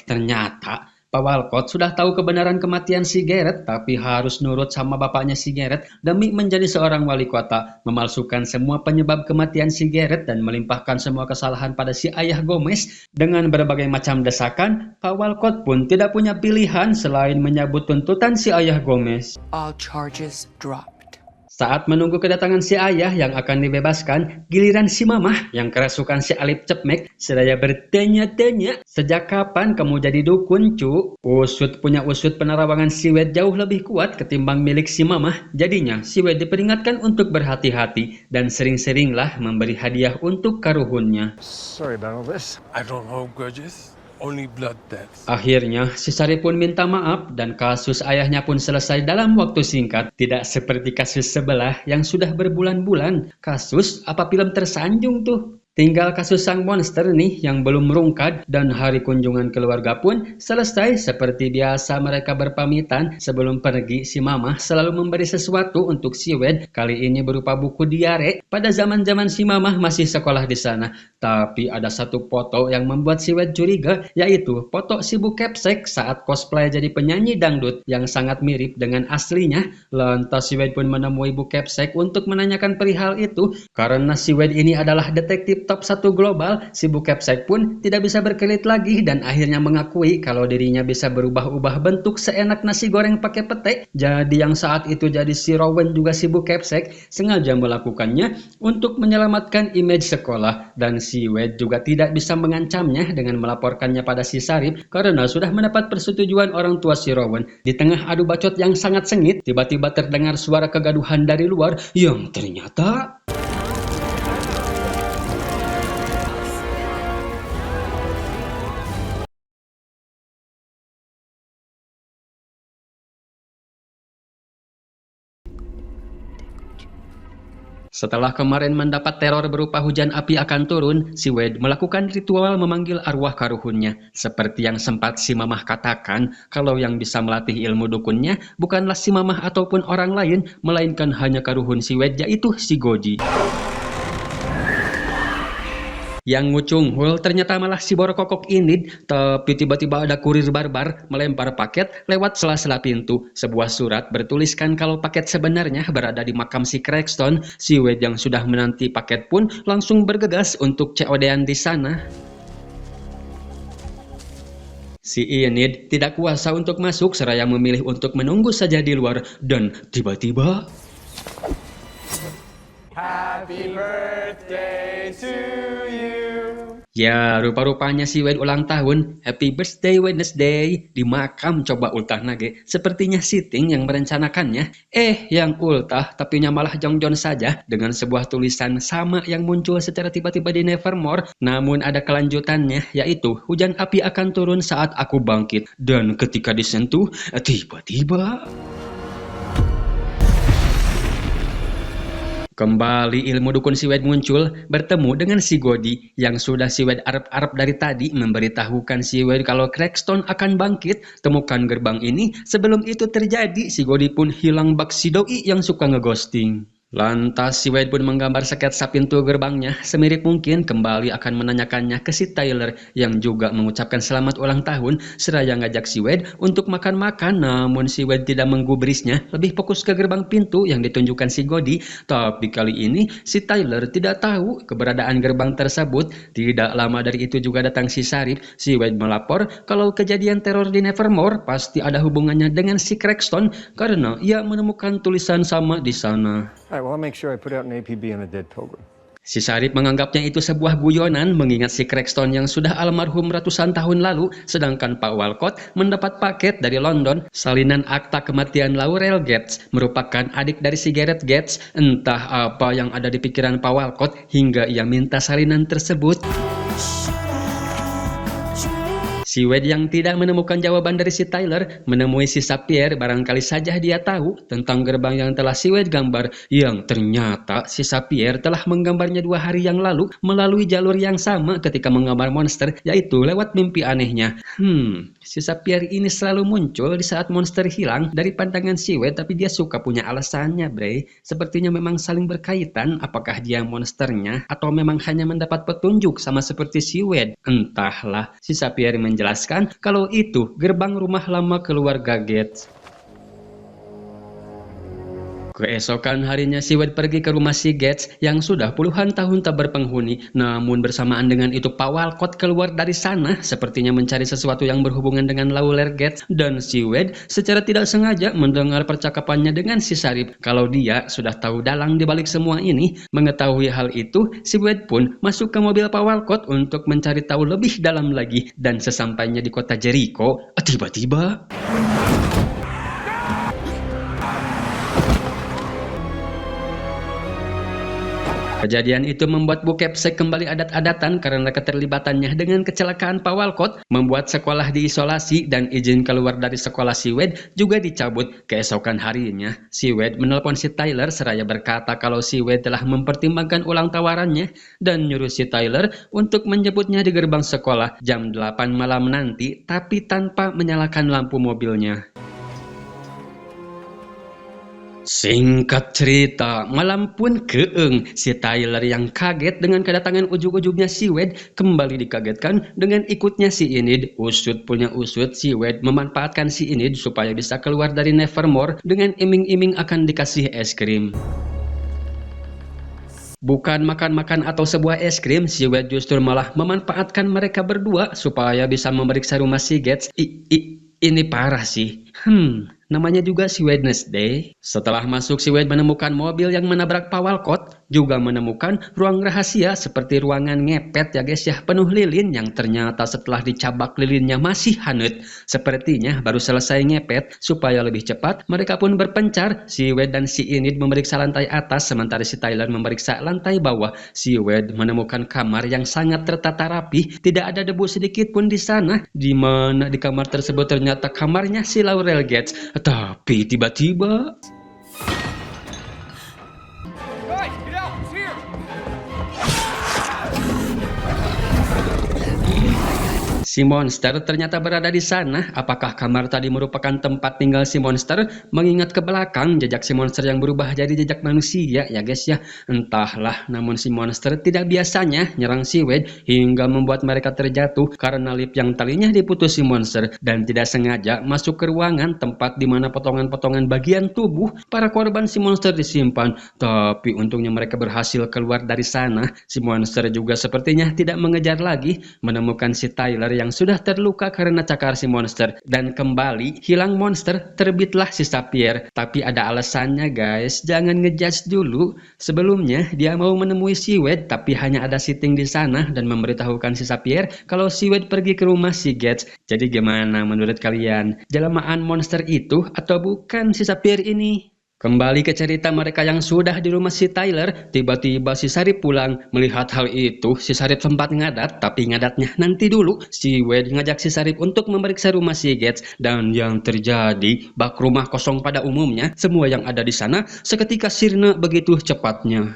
Ternyata Pak Walcott sudah tahu kebenaran kematian si Garrett, tapi harus nurut sama bapaknya si Garrett demi menjadi seorang wali kota, memalsukan semua penyebab kematian si Garrett dan melimpahkan semua kesalahan pada si ayah Gomez. Dengan berbagai macam desakan, Pak Walcott pun tidak punya pilihan selain menyambut tuntutan si ayah Gomez. All charges dropped. Saat menunggu kedatangan si ayah yang akan dibebaskan, giliran si mamah yang kerasukan si Alip Cepmek sedaya bertanya-tanya, sejak kapan kamu jadi dukun, cu? Usut punya usut penerawangan si Wade jauh lebih kuat ketimbang milik si mamah. Jadinya si Wade diperingatkan untuk berhati-hati dan sering-seringlah memberi hadiah untuk karuhunnya. Sorry about all this. I don't hold grudges, only blood debts. Akhirnya, si Sari pun minta maaf dan kasus ayahnya pun selesai dalam waktu singkat. Tidak seperti kasus sebelah yang sudah berbulan-bulan. Kasus apa film tersanjung tuh? Tinggal kasus sang monster nih yang belum merungkad, dan hari kunjungan keluarga pun selesai. Seperti biasa mereka berpamitan. Sebelum pergi, si Mamah selalu memberi sesuatu untuk si Wade. Kali ini berupa buku diare. Pada zaman-zaman si Mamah masih sekolah di sana. Tapi ada satu foto yang membuat si Wade curiga, yaitu foto si Bu Kepsek saat cosplay jadi penyanyi dangdut yang sangat mirip dengan aslinya. Lantas si Wade pun menemui Bu Kepsek untuk menanyakan perihal itu. Karena si Wade ini adalah detektif top 1 global, si Bu Kepsek pun tidak bisa berkelit lagi dan akhirnya mengakui kalau dirinya bisa berubah-ubah bentuk seenak nasi goreng pakai pete. Jadi yang saat itu jadi si Rowan juga si Bu Kepsek sengaja melakukannya untuk menyelamatkan image sekolah, dan si Wade juga tidak bisa mengancamnya dengan melaporkannya pada si Sarip karena sudah mendapat persetujuan orang tua si Rowan. Di tengah adu bacot yang sangat sengit, tiba-tiba terdengar suara kegaduhan dari luar yang ternyata setelah kemarin mendapat teror berupa hujan api akan turun, si Wade melakukan ritual memanggil arwah karuhunnya. Seperti yang sempat si Mamah katakan, kalau yang bisa melatih ilmu dukunnya bukanlah si Mamah ataupun orang lain, melainkan hanya karuhun si Wade, yaitu si Goji. Yang ngucung hul ternyata malah si borokokok ini, tapi tiba-tiba ada kurir barbar melempar paket lewat sela-sela pintu. Sebuah surat bertuliskan kalau paket sebenarnya berada di makam si Crackstone. Si Wade yang sudah menanti paket pun langsung bergegas untuk COD-an di sana. Si Enid tidak kuasa untuk masuk seraya memilih untuk menunggu saja di luar dan tiba-tiba Happy birthday to you. ya, rupa-rupanya si Wade ulang tahun. Happy birthday Wednesday. Di makam coba ultah nage. Sepertinya Sitting yang merencanakannya. Yang ultah tapinya malah Jong John saja dengan sebuah tulisan sama yang muncul secara tiba-tiba di Nevermore. Namun ada kelanjutannya, yaitu hujan api akan turun saat aku bangkit. Dan ketika disentuh, tiba-tiba kembali ilmu dukun si Wade muncul, bertemu dengan si Godi yang sudah si Wade arep-arep dari tadi memberitahukan si Wade kalau Crackstone akan bangkit. Temukan gerbang ini. Sebelum itu terjadi, si Godi pun hilang bak si Doi yang suka ngeghosting. Lantas si Wade pun menggambar sketsa pintu gerbangnya. Semirip mungkin kembali akan menanyakannya ke si Tyler yang juga mengucapkan selamat ulang tahun seraya ngajak si Wade untuk makan-makan. Namun si Wade tidak menggubrisnya, lebih fokus ke gerbang pintu yang ditunjukkan si Godi. Tapi kali ini si Tyler tidak tahu keberadaan gerbang tersebut. Tidak lama dari itu juga datang si Sarif. Si Wade melapor kalau kejadian teror di Nevermore pasti ada hubungannya dengan si Crackstone karena ia menemukan tulisan sama di sana. All right, well, I'll make sure I put out an APB on the dead pilgrim. Si Sarif menganggapnya itu sebuah guyonan mengingat si Crackstone yang sudah almarhum ratusan tahun lalu, sedangkan Pak Walcott mendapat paket dari London salinan akta kematian Laurel Gates merupakan adik dari si Gareth Gates. Entah apa yang ada di pikiran Pak Walcott hingga ia minta salinan tersebut. Si Wade yang tidak menemukan jawaban dari si Tyler menemui si Sapphire. Barangkali saja dia tahu tentang gerbang yang telah si Wade gambar, yang ternyata si Sapphire telah menggambarnya 2 hari yang lalu melalui jalur yang sama ketika menggambar monster, yaitu lewat mimpi anehnya. Si Sapphire ini selalu muncul di saat monster hilang dari pandangan si Wade, tapi dia suka punya alasannya, bre. Sepertinya memang saling berkaitan, apakah dia monsternya atau memang hanya mendapat petunjuk sama seperti si Wade. Entahlah, si Sapphire menjelaskan kalau itu gerbang rumah lama keluarga Gates. Keesokan harinya si Wade pergi ke rumah si Gates yang sudah puluhan tahun tak berpenghuni. Namun bersamaan dengan itu Pak Walcott keluar dari sana, sepertinya mencari sesuatu yang berhubungan dengan Laurel Gates. Dan si Wade secara tidak sengaja mendengar percakapannya dengan si Sarif kalau dia sudah tahu dalang di balik semua ini. Mengetahui hal itu, si Wade pun masuk ke mobil Pak Walcott untuk mencari tahu lebih dalam lagi. Dan sesampainya di kota Jericho, tiba-tiba kejadian itu membuat Bu Capsek kembali adat-adatan karena keterlibatannya dengan kecelakaan Pak Walcott, membuat sekolah diisolasi dan izin keluar dari sekolah si Wade juga dicabut. Keesokan harinya, si Wade menelpon si Tyler seraya berkata kalau si Wade telah mempertimbangkan ulang tawarannya dan nyuruh si Tyler untuk menjemputnya di gerbang sekolah jam 8 malam nanti, tapi tanpa menyalakan lampu mobilnya. Singkat cerita, malam pun keeng. Si Tyler yang kaget dengan kedatangan ujung-ujungnya si Wade kembali dikagetkan dengan ikutnya si Enid. Usut punya usut, si Wade memanfaatkan si Enid supaya bisa keluar dari Nevermore dengan iming-iming akan dikasih es krim. Bukan makan-makan atau sebuah es krim, si Wade justru malah memanfaatkan mereka berdua supaya bisa memeriksa rumah si Gates. Ini parah sih. Namanya juga si Wednesday. Setelah masuk, si Wade menemukan mobil yang menabrak Pak Walcott, juga menemukan ruang rahasia seperti ruangan ngepet ya guys ya, penuh lilin yang ternyata setelah dicabak lilinnya masih hangat. Sepertinya baru selesai ngepet. Supaya lebih cepat, mereka pun berpencar. Si Wade dan si Enid memeriksa lantai atas sementara si Tyler memeriksa lantai bawah. Si Wade menemukan kamar yang sangat tertata rapi, tidak ada debu sedikit pun di sana. Di mana di kamar tersebut ternyata kamarnya si Laurel Gates. Tapi tiba-tiba Si monster ternyata berada di sana. Apakah kamar tadi merupakan tempat tinggal si monster? Mengingat ke belakang, jejak si monster yang berubah jadi jejak manusia ya guys ya. Entahlah, namun si monster tidak biasanya nyerang si Wade hingga membuat mereka terjatuh karena lip yang talinya diputus si monster dan tidak sengaja masuk ke ruangan tempat di mana potongan-potongan bagian tubuh para korban si monster disimpan. Tapi untungnya mereka berhasil keluar dari sana. Si monster juga sepertinya tidak mengejar lagi, menemukan si Tyler yang sudah terluka karena cakar si monster, dan kembali hilang monster, terbitlah si Sapphire. Tapi ada alasannya guys, jangan ngejudge dulu. Sebelumnya dia mau menemui si Wade, tapi hanya ada sitting di sana dan memberitahukan si Sapphire kalau si Wade pergi ke rumah si Gates. Jadi gimana menurut kalian? Jelmaan monster itu atau bukan si Sapphire ini? Kembali ke cerita mereka yang sudah di rumah si Tyler, tiba-tiba si Sarip pulang. Melihat hal itu, si Sarip sempat ngadat, tapi ngadatnya nanti dulu. Si Wade ngajak si Sarip untuk memeriksa rumah si Gates, dan yang terjadi, bak rumah kosong pada umumnya, semua yang ada di sana seketika sirna begitu cepatnya.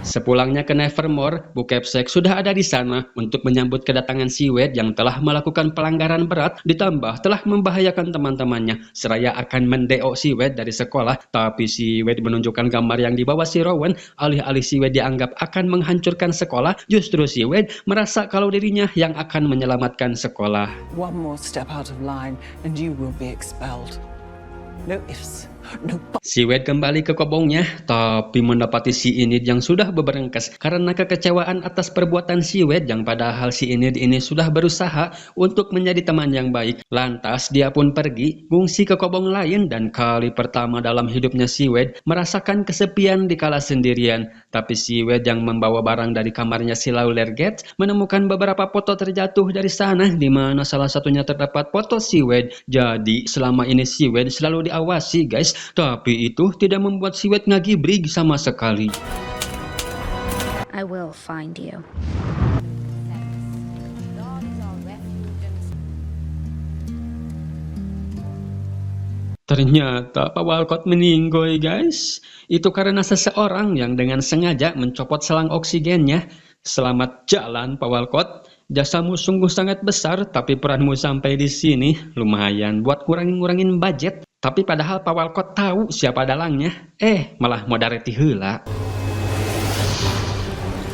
Sepulangnya ke Nevermore, Bu Capsek sudah ada di sana untuk menyambut kedatangan si Wade yang telah melakukan pelanggaran berat ditambah telah membahayakan teman-temannya. Seraya akan mendeo si Wade dari sekolah, tapi si Wade menunjukkan gambar yang dibawa si Rowan. Alih-alih si Wade dianggap akan menghancurkan sekolah, justru si Wade merasa kalau dirinya yang akan menyelamatkan sekolah. One more step out of line and you will be expelled. No ifs, no buts. Si Wade kembali ke kobongnya, tapi mendapati si Enid yang sudah beberengkes karena kekecewaan atas perbuatan si Wade yang padahal si Enid ini sudah berusaha untuk menjadi teman yang baik. Lantas dia pun pergi, ngungsi ke kobong lain dan kali pertama dalam hidupnya si Wade merasakan kesepian dikala sendirian. Tapi si Wade yang membawa barang dari kamarnya si Lawler Gates menemukan beberapa foto terjatuh dari sana, di mana salah satunya terdapat foto si Wade. Jadi selama ini si Wade selalu diawasi guys, tapi itu tidak membuat si Wade ngagibrig sama sekali. I will find you. Ternyata Pak Walcott meninggoy guys. Itu karena seseorang yang dengan sengaja mencopot selang oksigennya. Selamat jalan Pak Walcott. Jasamu sungguh sangat besar, tapi peranmu sampai di sini lumayan buat ngurangin budget. Tapi padahal Pak Walcott tahu siapa dalangnya. Malah moderati heula.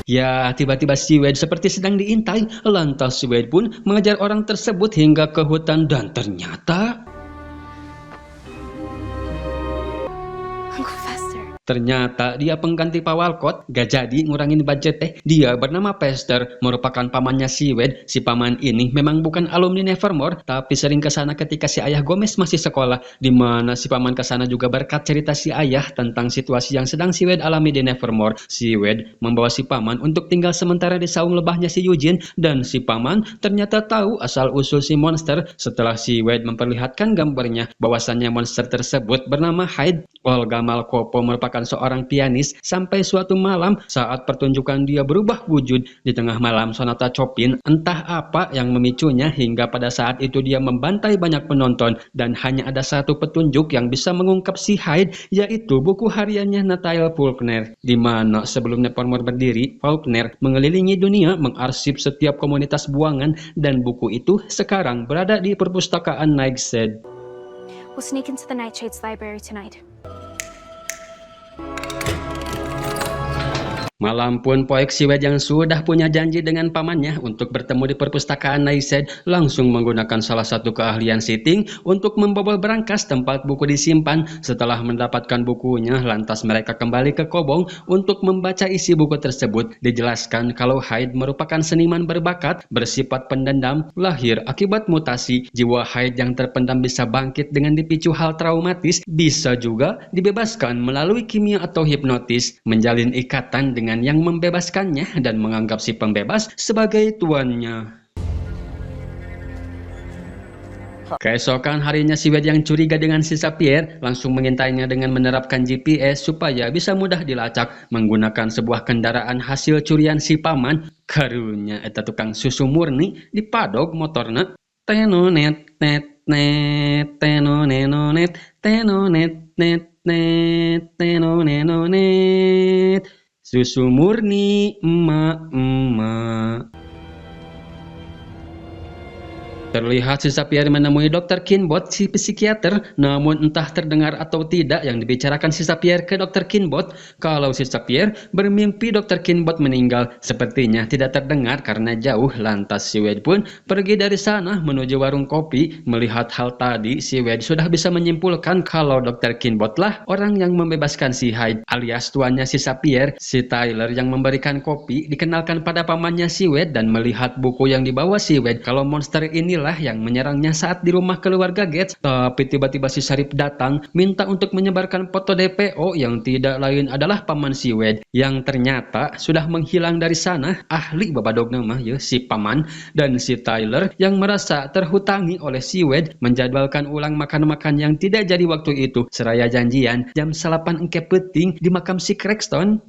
Ya, tiba-tiba si Wade seperti sedang diintai. Lantas si Wade pun mengejar orang tersebut hingga ke hutan dan ternyata Uncle Fester. ternyata dia pengganti Pak Walcott, gak jadi ngurangin budget Dia bernama Pester, merupakan pamannya si Wade. Si paman ini memang bukan alumni Nevermore, tapi sering kesana ketika si ayah Gomez masih sekolah, di mana si paman kesana juga berkat cerita si ayah tentang situasi yang sedang si Wade alami di Nevermore. Si Wade membawa si paman untuk tinggal sementara di saung lebahnya si Eugene, dan si paman ternyata tahu asal-usul si monster setelah si Wade memperlihatkan gambarnya bahwasannya monster tersebut bernama Hyde. Olga Malkopo merupakan seorang pianis. Sampai suatu malam saat pertunjukan dia berubah wujud di tengah malam sonata Chopin. Entah apa yang memicunya hingga pada saat itu dia membantai banyak penonton, dan hanya ada satu petunjuk yang bisa mengungkap si Hyde, yaitu buku hariannya Nathaniel Faulkner, di mana sebelum Nevermore berdiri, Faulkner mengelilingi dunia mengarsip setiap komunitas buangan, dan buku itu sekarang berada di perpustakaan Nightshade. We'll sneak into the Nightshade's library tonight. Malam pun Poek si Wade yang sudah punya janji dengan pamannya untuk bertemu di perpustakaan Nightshade langsung menggunakan salah satu keahlian sitting untuk membobol berangkas tempat buku disimpan. Setelah mendapatkan bukunya, lantas mereka kembali ke kobong untuk membaca isi buku tersebut. Dijelaskan kalau Hyde merupakan seniman berbakat, bersifat pendendam, lahir akibat mutasi. Jiwa Hyde yang terpendam bisa bangkit dengan dipicu hal traumatis, bisa juga dibebaskan melalui kimia atau hipnotis, menjalin ikatan dengan yang membebaskannya dan menganggap si pembebas sebagai tuannya. Keesokan harinya si Wade yang curiga dengan si Sapphire langsung mengintainya dengan menerapkan GPS supaya bisa mudah dilacak menggunakan sebuah kendaraan hasil curian si paman. Karunya eta tukang susu murni dipadog motorna. Tenonet net net tenonenonet tenonet net net tenonenonet. Susu murni emak-emak. Terlihat si Sapphire menemui Dr. Kinbot, si psikiater, namun entah terdengar atau tidak yang dibicarakan si Sapphire ke Dr. Kinbot. Kalau si Sapphire bermimpi Dr. Kinbot meninggal, sepertinya tidak terdengar karena jauh. Lantas si Wade pun pergi dari sana menuju warung kopi. Melihat hal tadi, si Wade sudah bisa menyimpulkan kalau Dr. Kinbot lah orang yang membebaskan si Hyde, alias tuannya si Sapphire. Si Tyler yang memberikan kopi dikenalkan pada pamannya si Wade dan melihat buku yang dibawa si Wade kalau monster inilah yang menyerangnya saat di rumah keluarga Gates. Tapi tiba-tiba si Sharif datang minta untuk menyebarkan foto DPO yang tidak lain adalah paman si Wade yang ternyata sudah menghilang dari sana. Ahli babadog nama ya si paman. Dan si Tyler yang merasa terhutangi oleh si Wade menjadwalkan ulang makan-makan yang tidak jadi waktu itu, seraya janjian jam 8 engke peting di makam si Cranston.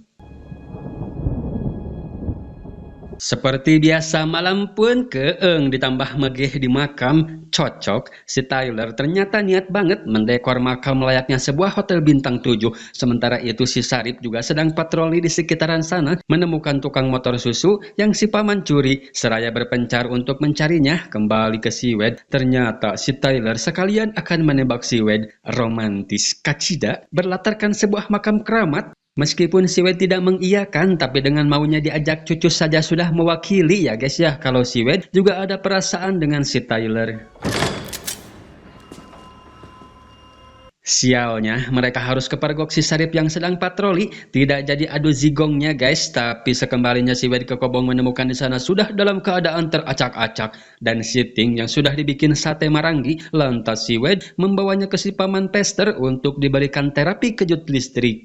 Seperti biasa malam pun keeng ditambah megeh di makam, cocok. Si Tyler ternyata niat banget mendekor makam layaknya sebuah hotel bintang 7. Sementara itu si Sharif juga sedang patroli di sekitaran sana menemukan tukang motor susu yang si paman curi. Seraya berpencar untuk mencarinya kembali ke si Wade. Ternyata si Tyler sekalian akan menembak si Wade. Romantis kacida berlatarkan sebuah makam keramat. Meskipun si Wade tidak mengiyakan, tapi dengan maunya diajak cucu saja sudah mewakili ya guys ya, kalau si Wade juga ada perasaan dengan si Tyler. Sialnya, mereka harus kepergok si Sharif yang sedang patroli. Tidak jadi adu zigongnya guys, tapi sekembalinya si Wade ke Kobong menemukan di sana sudah dalam keadaan teracak-acak dan Sitting yang sudah dibikin sate marangi. Lantas si Wade membawanya ke si paman Pester untuk diberikan terapi kejut listrik.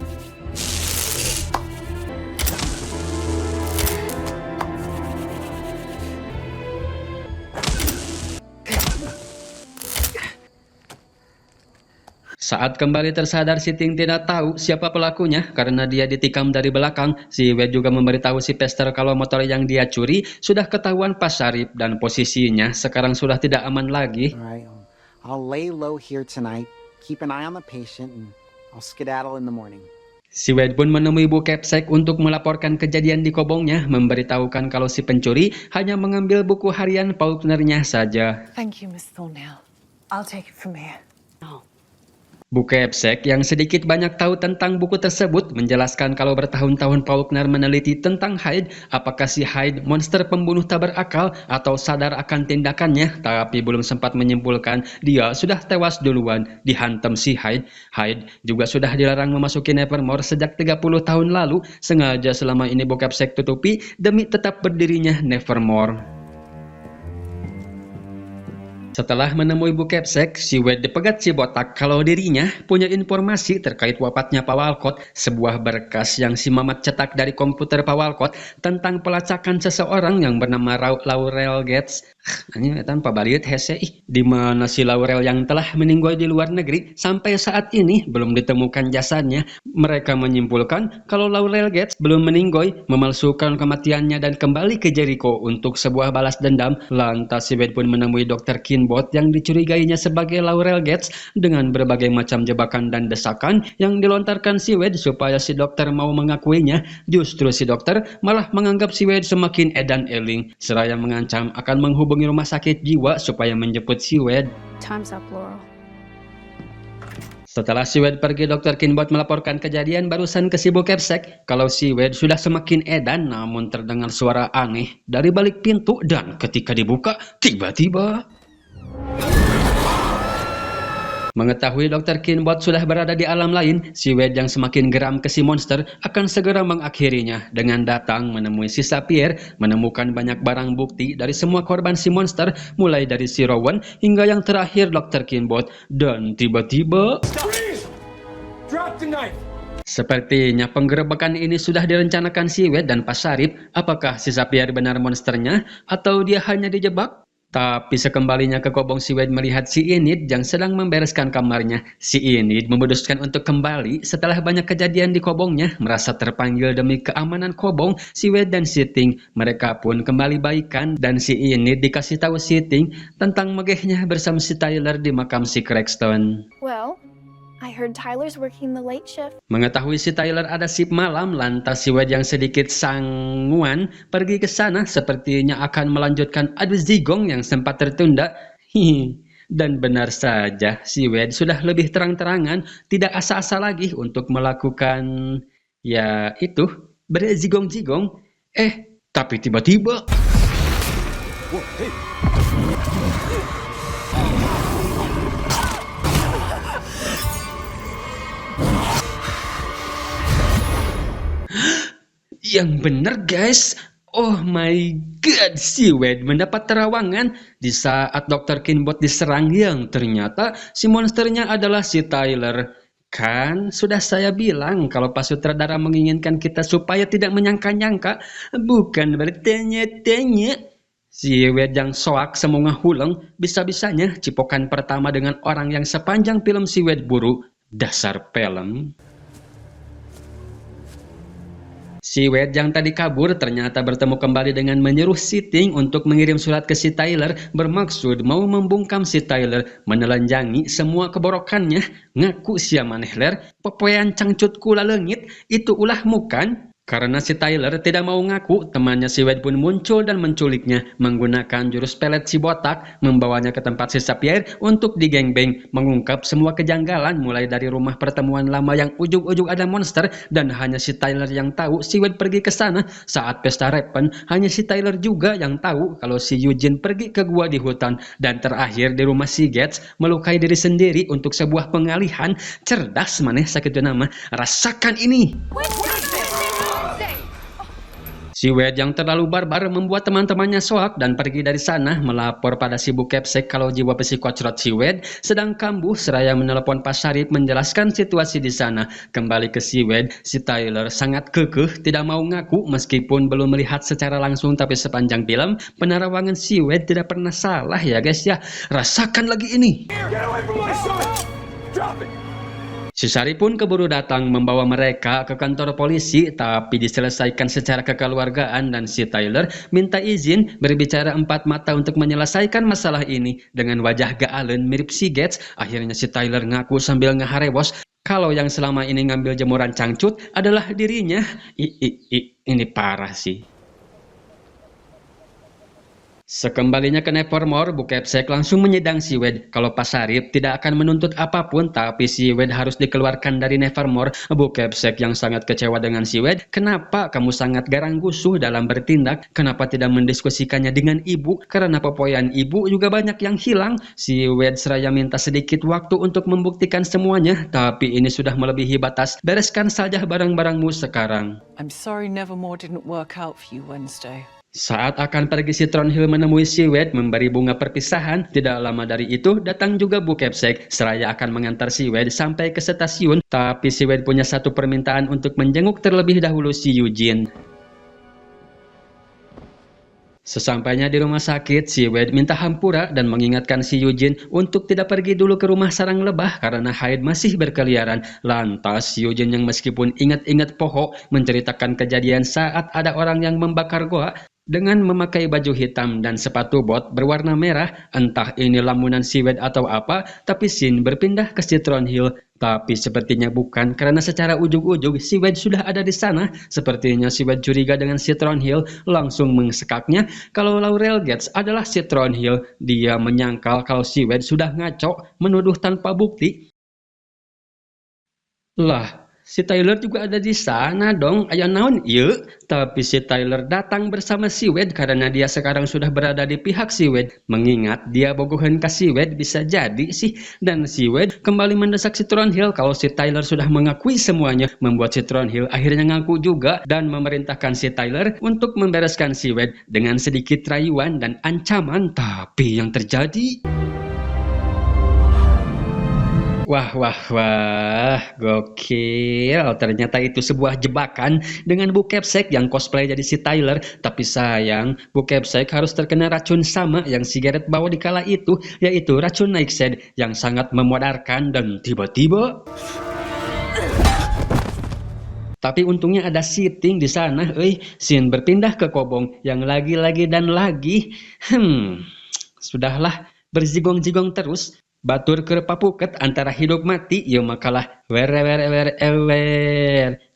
Saat kembali tersadar, Sitting tidak tahu siapa pelakunya karena dia ditikam dari belakang. Si Wade juga memberitahu si Pester kalau motor yang dia curi sudah ketahuan pas Sharif dan posisinya sekarang sudah tidak aman lagi. All right, I'll lay low here tonight, keep an eye on the patient, and I'll skedaddle in the morning. Si Wade pun menemui Bu Capsek untuk melaporkan kejadian di Kobongnya, memberitahukan kalau si pencuri hanya mengambil buku harian Faulknernya saja. Thank you, Miss Thornhill. I'll take it from here. Bu Capsek yang sedikit banyak tahu tentang buku tersebut menjelaskan kalau bertahun-tahun Faulkner meneliti tentang Hyde, apakah si Hyde monster pembunuh tak berakal atau sadar akan tindakannya, tapi belum sempat menyimpulkan dia sudah tewas duluan dihantam si Hyde. Hyde juga sudah dilarang memasuki Nevermore sejak 30 tahun lalu, sengaja selama ini Bu Capsek tutupi demi tetap berdirinya Nevermore. Setelah menemui Bu Capsek, si Wade dipegat si botak kalau dirinya punya informasi terkait wafatnya Pak Walcott, sebuah berkas yang si Mamat cetak dari komputer Pak Walcott tentang pelacakan seseorang yang bernama Laurel Gates. Ini tanpa baliut hese di mana si Laurel yang telah meninggal di luar negeri sampai saat ini belum ditemukan jasadnya. Mereka menyimpulkan kalau Laurel Gates belum meninggal, memalsukan kematiannya dan kembali ke Jericho untuk sebuah balas dendam. Lantas si Wade pun menemui Dr. Kinbot yang dicurigainya sebagai Laurel Gates dengan berbagai macam jebakan dan desakan yang dilontarkan si Wade supaya si dokter mau mengakuinya. Justru si dokter malah menganggap si Wade semakin edan eling, seraya mengancam akan menghubungi rumah sakit jiwa supaya menjemput si Wade. Time's up, Laurel. Setelah si Wade pergi, Dr. Kinbot melaporkan kejadian barusan ke si Bu Capsek kalau si Wade sudah semakin edan, namun terdengar suara aneh dari balik pintu dan ketika dibuka tiba-tiba mengetahui Dr. Kinbot sudah berada di alam lain, si Wade yang semakin geram ke si monster akan segera mengakhirinya dengan datang menemui si Sapphire, menemukan banyak barang bukti dari semua korban si monster, mulai dari si Rowan hingga yang terakhir Dr. Kinbot. Dan tiba-tiba Drop the knife! sepertinya penggerebekan ini sudah direncanakan si Wade dan Pak Sharif. Apakah si Sapphire benar monsternya atau dia hanya dijebak? Tapi sekembalinya ke Kobong, si Wade melihat si Enid yang sedang membereskan kamarnya. Si Enid memutuskan untuk kembali setelah banyak kejadian di Kobongnya. Merasa terpanggil demi keamanan Kobong, si Wade dan Sitting mereka pun kembali baikan dan si Enid dikasih tahu Sitting tentang megehnya bersama si Tyler di makam si Cranston. Well, I heard Tyler's working the late shift. Mengetahui si Tyler ada shift malam, lantas si Wade yang sedikit sanguan pergi ke sana, sepertinya akan melanjutkan adu zigong yang sempat tertunda. Dan benar saja, si Wade sudah lebih terang-terangan, tidak asa-asa lagi untuk melakukan, ya itu, berzigong-zigong. Tapi tiba-tiba... Yang benar guys, oh my god, si Wade mendapat terawangan di saat Dr. Kinbot diserang yang ternyata si monsternya adalah si Tyler. Kan sudah saya bilang kalau Pak Sutradara menginginkan kita supaya tidak menyangka-nyangka, bukan bertanya-tanya. Si Wade yang soak semunga huleng, bisa-bisanya cipokan pertama dengan orang yang sepanjang film si Wade buru. Dasar film. Si Wade yang tadi kabur ternyata bertemu kembali dengan menyuruh si Ting untuk mengirim surat ke si Tyler bermaksud mau membungkam si Tyler, menelanjangi semua keborokannya. Ngaku sia maneh ler, pepoean cangcut kula leungit, itu ulahmu kan? Karena si Tyler tidak mau ngaku, temannya si Wade pun muncul dan menculiknya menggunakan jurus pelet si botak, membawanya ke tempat si Sapphire untuk digengbeng, mengungkap semua kejanggalan mulai dari rumah pertemuan lama yang ujung-ujung ada monster dan hanya si Tyler yang tahu si Wade pergi ke sana saat pesta Raven. Hanya si Tyler juga yang tahu kalau si Eugene pergi ke gua di hutan, dan terakhir di rumah si Gates melukai diri sendiri untuk sebuah pengalihan. Cerdas maneh sakitu nama, rasakan ini. Si Wade yang terlalu barbar membuat teman-temannya soak dan pergi dari sana, melapor pada si Bu Kepsek kalau jiwa besi kocrot si Wade sedang kambuh, seraya menelepon Pak Syarif menjelaskan situasi di sana. Kembali ke si Wade, si Tyler sangat kekeh tidak mau ngaku meskipun belum melihat secara langsung, tapi sepanjang film penerawangan si Wade tidak pernah salah ya guys ya. Rasakan lagi ini. Get away from my son! Drop it! Si Syarif pun keburu datang membawa mereka ke kantor polisi, tapi diselesaikan secara kekeluargaan dan si Tyler minta izin berbicara empat mata untuk menyelesaikan masalah ini. Dengan wajah gaalen mirip si Gates, akhirnya si Tyler ngaku sambil ngaharewos kalau yang selama ini ngambil jemuran cangcut adalah dirinya. Ini parah sih. Sekembalinya ke Nevermore, Bu Kepsek langsung menyidang si Wade kalau Pak Syarif tidak akan menuntut apapun, tapi si Wade harus dikeluarkan dari Nevermore. Bu Kepsek yang sangat kecewa dengan si Wade, kenapa kamu sangat garang gusuh dalam bertindak? Kenapa tidak mendiskusikannya dengan ibu? Karena pepoyan ibu juga banyak yang hilang. Si Wade seraya minta sedikit waktu untuk membuktikan semuanya, tapi ini sudah melebihi batas. Bereskan saja barang-barangmu sekarang. I'm sorry Nevermore didn't work out for you Wednesday. Saat akan pergi si Thornhill menemui si Wade memberi bunga perpisahan, tidak lama dari itu datang juga Bu Kepsek seraya akan mengantar si Wade sampai ke stasiun, tapi si Wade punya satu permintaan untuk menjenguk terlebih dahulu si Eugene. Sesampainya di rumah sakit, si Wade minta hampura dan mengingatkan si Eugene untuk tidak pergi dulu ke rumah sarang lebah karena Hyde masih berkeliaran. Lantas si Eugene yang meskipun ingat-ingat pohon menceritakan kejadian saat ada orang yang membakar goa dengan memakai baju hitam dan sepatu bot berwarna merah. Entah ini lamunan si Wade atau apa, tapi scene berpindah ke si Thornhill. Tapi sepertinya bukan, karena secara ujug-ujug si Wade sudah ada di sana. Sepertinya si Wade curiga dengan si Thornhill, langsung mengsekaknya kalau Laurel Gates adalah si Thornhill. Dia menyangkal kalau si Wade sudah ngaco, menuduh tanpa bukti. Lah, si Tyler juga ada di sana dong, aya naon ieu. Tapi si Tyler datang bersama si Wade karena dia sekarang sudah berada di pihak si Wade. Mengingat dia bogohan ke si Wade bisa jadi sih. Dan si Wade kembali mendesak si Thornhill kalau si Tyler sudah mengakui semuanya. Membuat si Thornhill akhirnya ngaku juga dan memerintahkan si Tyler untuk membereskan si Wade dengan sedikit rayuan dan ancaman. Tapi yang terjadi... Wah, gokil. Ternyata itu sebuah jebakan dengan Bu Kepsek yang cosplay jadi si Tyler. Tapi sayang, Bu Kepsek harus terkena racun sama yang si Garrett bawa di kala itu, yaitu racun Nightshade yang sangat memudarkan dan tiba-tiba... Tapi untungnya ada Sitting di sana, scene berpindah ke Kobong yang lagi-lagi dan lagi. Sudahlah, berzigong-zigong terus. Batur keur papuket antara hidup mati ieu makalah wer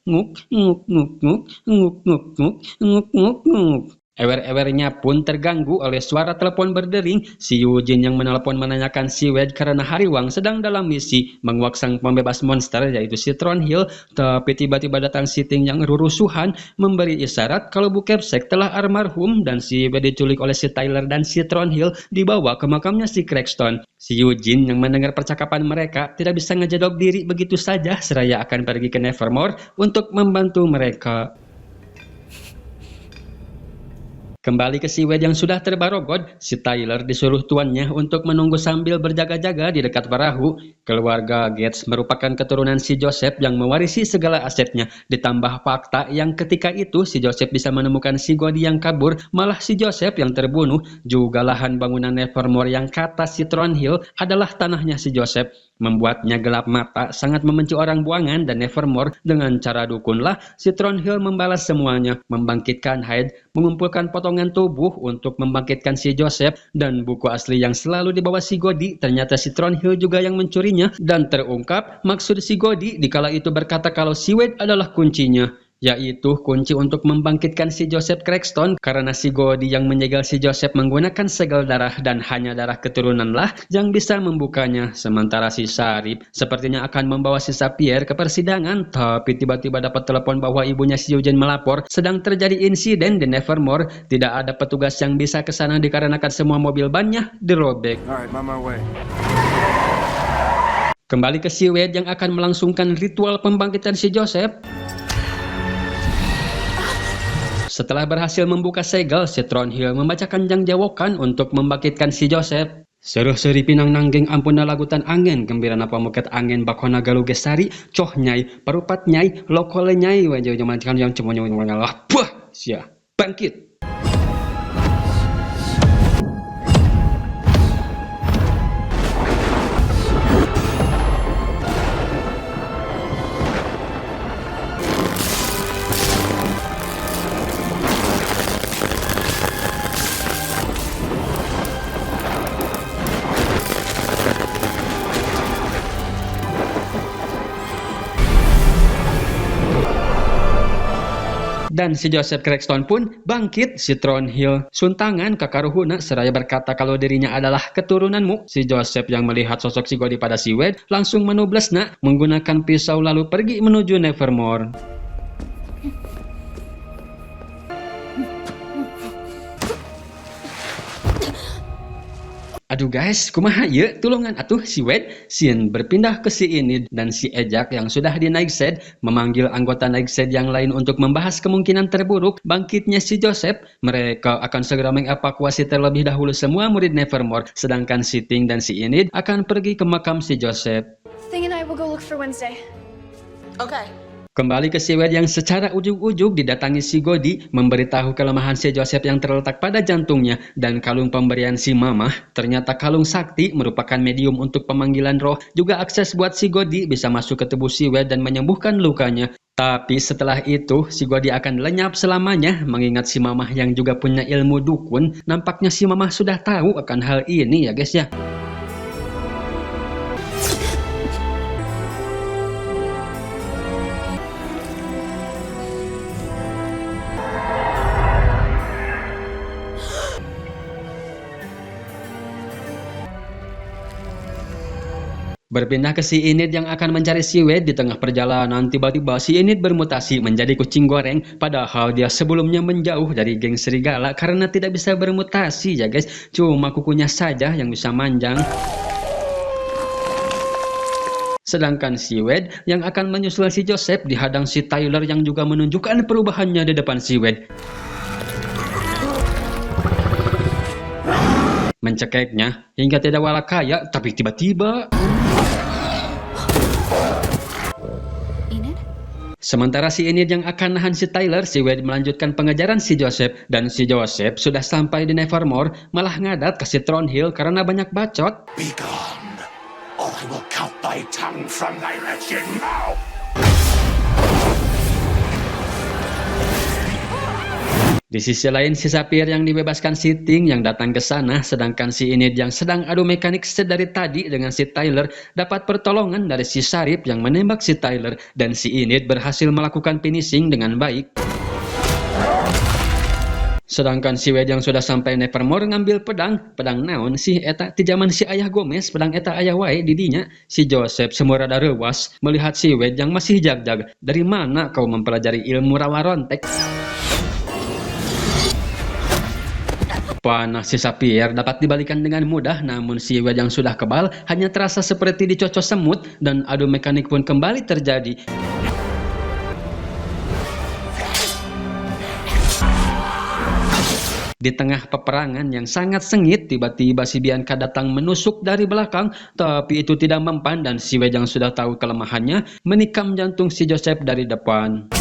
nguk nguk nguk nguk nguk nguk nguk nguk nguk nguk. Ewer-ewernya pun terganggu oleh suara telepon berdering. Si Eugene yang menelpon menanyakan si Wade karena Hariwang sedang dalam misi menguak sang pembebas monster yaitu si Thornhill. Tapi tiba-tiba datang si Ting yang rurusuhan memberi isyarat kalau Bu Kepsek telah almarhum dan si Wade diculik oleh si Tyler dan si Thornhill dibawa ke makamnya si Cragston. Si Eugene yang mendengar percakapan mereka tidak bisa ngejadok diri begitu saja seraya akan pergi ke Nevermore untuk membantu mereka. Kembali ke si Wade yang sudah terbarogod, si Tyler disuruh tuannya untuk menunggu sambil berjaga-jaga di dekat perahu. Keluarga Gates merupakan keturunan si Joseph yang mewarisi segala asetnya. Ditambah fakta yang ketika itu si Joseph bisa menemukan si Godi yang kabur, malah si Joseph yang terbunuh. Juga lahan bangunan Nevermore yang kata si Thornhill adalah tanahnya si Joseph. Membuatnya gelap mata, sangat membenci orang buangan dan Nevermore. Dengan cara dukunlah, si Thornhill membalas semuanya, membangkitkan Hyde, mengumpulkan potongan tubuh untuk membangkitkan si Joseph, dan buku asli yang selalu dibawa si Godi, ternyata si Thornhill juga yang mencurinya, dan terungkap maksud si Godi dikala itu berkata kalau si Wade adalah kuncinya. Yaitu kunci untuk membangkitkan si Joseph Cragston karena si Godi yang menyegel si Joseph menggunakan segel darah dan hanya darah keturunanlah yang bisa membukanya. Sementara si Sarip sepertinya akan membawa si Sapphire ke persidangan, tapi tiba-tiba dapat telepon bahwa ibunya si Eugene melapor sedang terjadi insiden di Nevermore. Tidak ada petugas yang bisa ke sana dikarenakan semua mobil bannya dirobek. All right, I'm on my way. Kembali ke si Wade yang akan melangsungkan ritual pembangkitan si Joseph. Setelah berhasil membuka segel, si Thornhill membacakan jangjawokan untuk membangkitkan si Joseph. Seruh seri pinang nanggeng ampuna lagutan angin, gembira napa muket angin bakona galuh gesari, coh nyai, parupat nyai, lokole nyai, wajah jamankan yang cuma ngalah, buah, sia, bangkit. Dan si Joseph Cragston pun bangkit. Si Thornhill suntangan ke karuhuna seraya berkata kalau dirinya adalah keturunanmu. Si Joseph yang melihat sosok si Godi pada si Wade langsung menublesna menggunakan pisau lalu pergi menuju Nevermore. Aduh guys, kumaha ye tulungan atuh si Wade. Sien berpindah ke si Enid dan si Ejak yang sudah di Nightshade memanggil anggota Nightshade yang lain untuk membahas kemungkinan terburuk bangkitnya si Joseph. Mereka akan segera mengevakuasi terlebih dahulu semua murid Nevermore, sedangkan si Ting dan si Enid akan pergi ke makam si Joseph. Thing and I will go look for Wednesday. Okay. Kembali ke si Wade yang secara ujug-ujug didatangi si Godi memberitahu kelemahan si Joseph yang terletak pada jantungnya dan kalung pemberian si Mamah. Ternyata kalung sakti merupakan medium untuk pemanggilan roh, juga akses buat si Godi bisa masuk ke tubuh si Wade dan menyembuhkan lukanya. Tapi setelah itu si Godi akan lenyap selamanya mengingat si Mamah yang juga punya ilmu dukun. Nampaknya si Mamah sudah tahu akan hal ini ya guys ya. Berpindah ke si Enid yang akan mencari si Wade. Di tengah perjalanan tiba-tiba si Enid bermutasi menjadi kucing goreng, padahal dia sebelumnya menjauh dari geng serigala karena tidak bisa bermutasi ya guys, cuma kukunya saja yang bisa manjang. Sedangkan si Wade yang akan menyusul si Joseph dihadang si Tyler yang juga menunjukkan perubahannya di depan si Wade. Mencekeknya hingga tidak walak kaya, tapi tiba-tiba Enid? sementara si Enid yang akan nahan si Tyler, si Wade melanjutkan pengejaran si Joseph. Dan si Joseph sudah sampai di Nevermore, malah ngadat ke si Thornhill karena banyak bacot. Be gone, or I will count thy tongue from thy wretched mouth. Di sisi lain, si Sapphire yang dibebaskan si Ting yang datang ke sana, sedangkan si Enid yang sedang adu mekanik dari tadi dengan si Tyler dapat pertolongan dari si Sharif yang menembak si Tyler, dan si Enid berhasil melakukan finishing dengan baik. Sedangkan si Wade yang sudah sampai Nevermore ngambil pedang naon sih eta ti zaman si ayah Gomez, pedang eta ayah wae didinya. Si Joseph semua rada rewas melihat si Wade yang masih jag-jag. Dari mana kau mempelajari ilmu rawa rontek? Panah si Sapphire dapat dibalikan dengan mudah, namun si Wade yang sudah kebal hanya terasa seperti dicocok semut dan adu mekanik pun kembali terjadi. Di tengah peperangan yang sangat sengit, tiba-tiba si Bianca datang menusuk dari belakang, tapi itu tidak mempan dan si Wade yang sudah tahu kelemahannya menikam jantung si Joseph dari depan.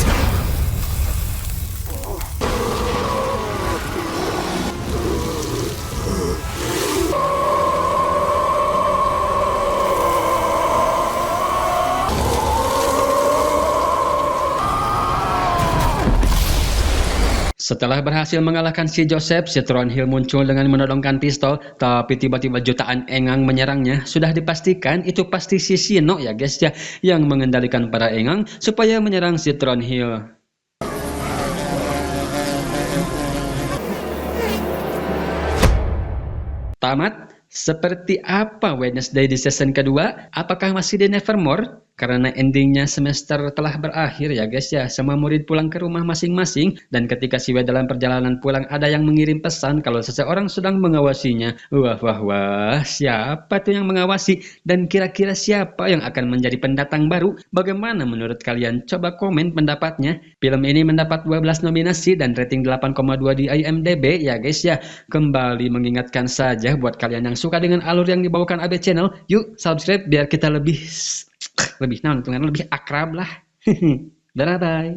Setelah berhasil mengalahkan si Joseph, si Thornhill muncul dengan menodongkan pistol, tapi tiba-tiba jutaan engang menyerangnya. Sudah dipastikan itu pasti si Shino ya guys ya, yang mengendalikan para engang supaya menyerang si Thornhill. Tamat? Seperti apa Wednesday di season kedua? Apakah masih di Nevermore? Karena endingnya semester telah berakhir ya guys ya, semua murid pulang ke rumah masing-masing, dan ketika si Wade dalam perjalanan pulang ada yang mengirim pesan kalau seseorang sedang mengawasinya. Wah, siapa tuh yang mengawasi? Dan kira-kira siapa yang akan menjadi pendatang baru? Bagaimana menurut kalian? Coba komen pendapatnya. Film ini mendapat 12 nominasi dan rating 8,2 di IMDb ya guys ya. Kembali mengingatkan saja buat kalian yang suka dengan alur yang dibawakan AB Channel, yuk subscribe biar kita lebih akrab lah. Bye bye.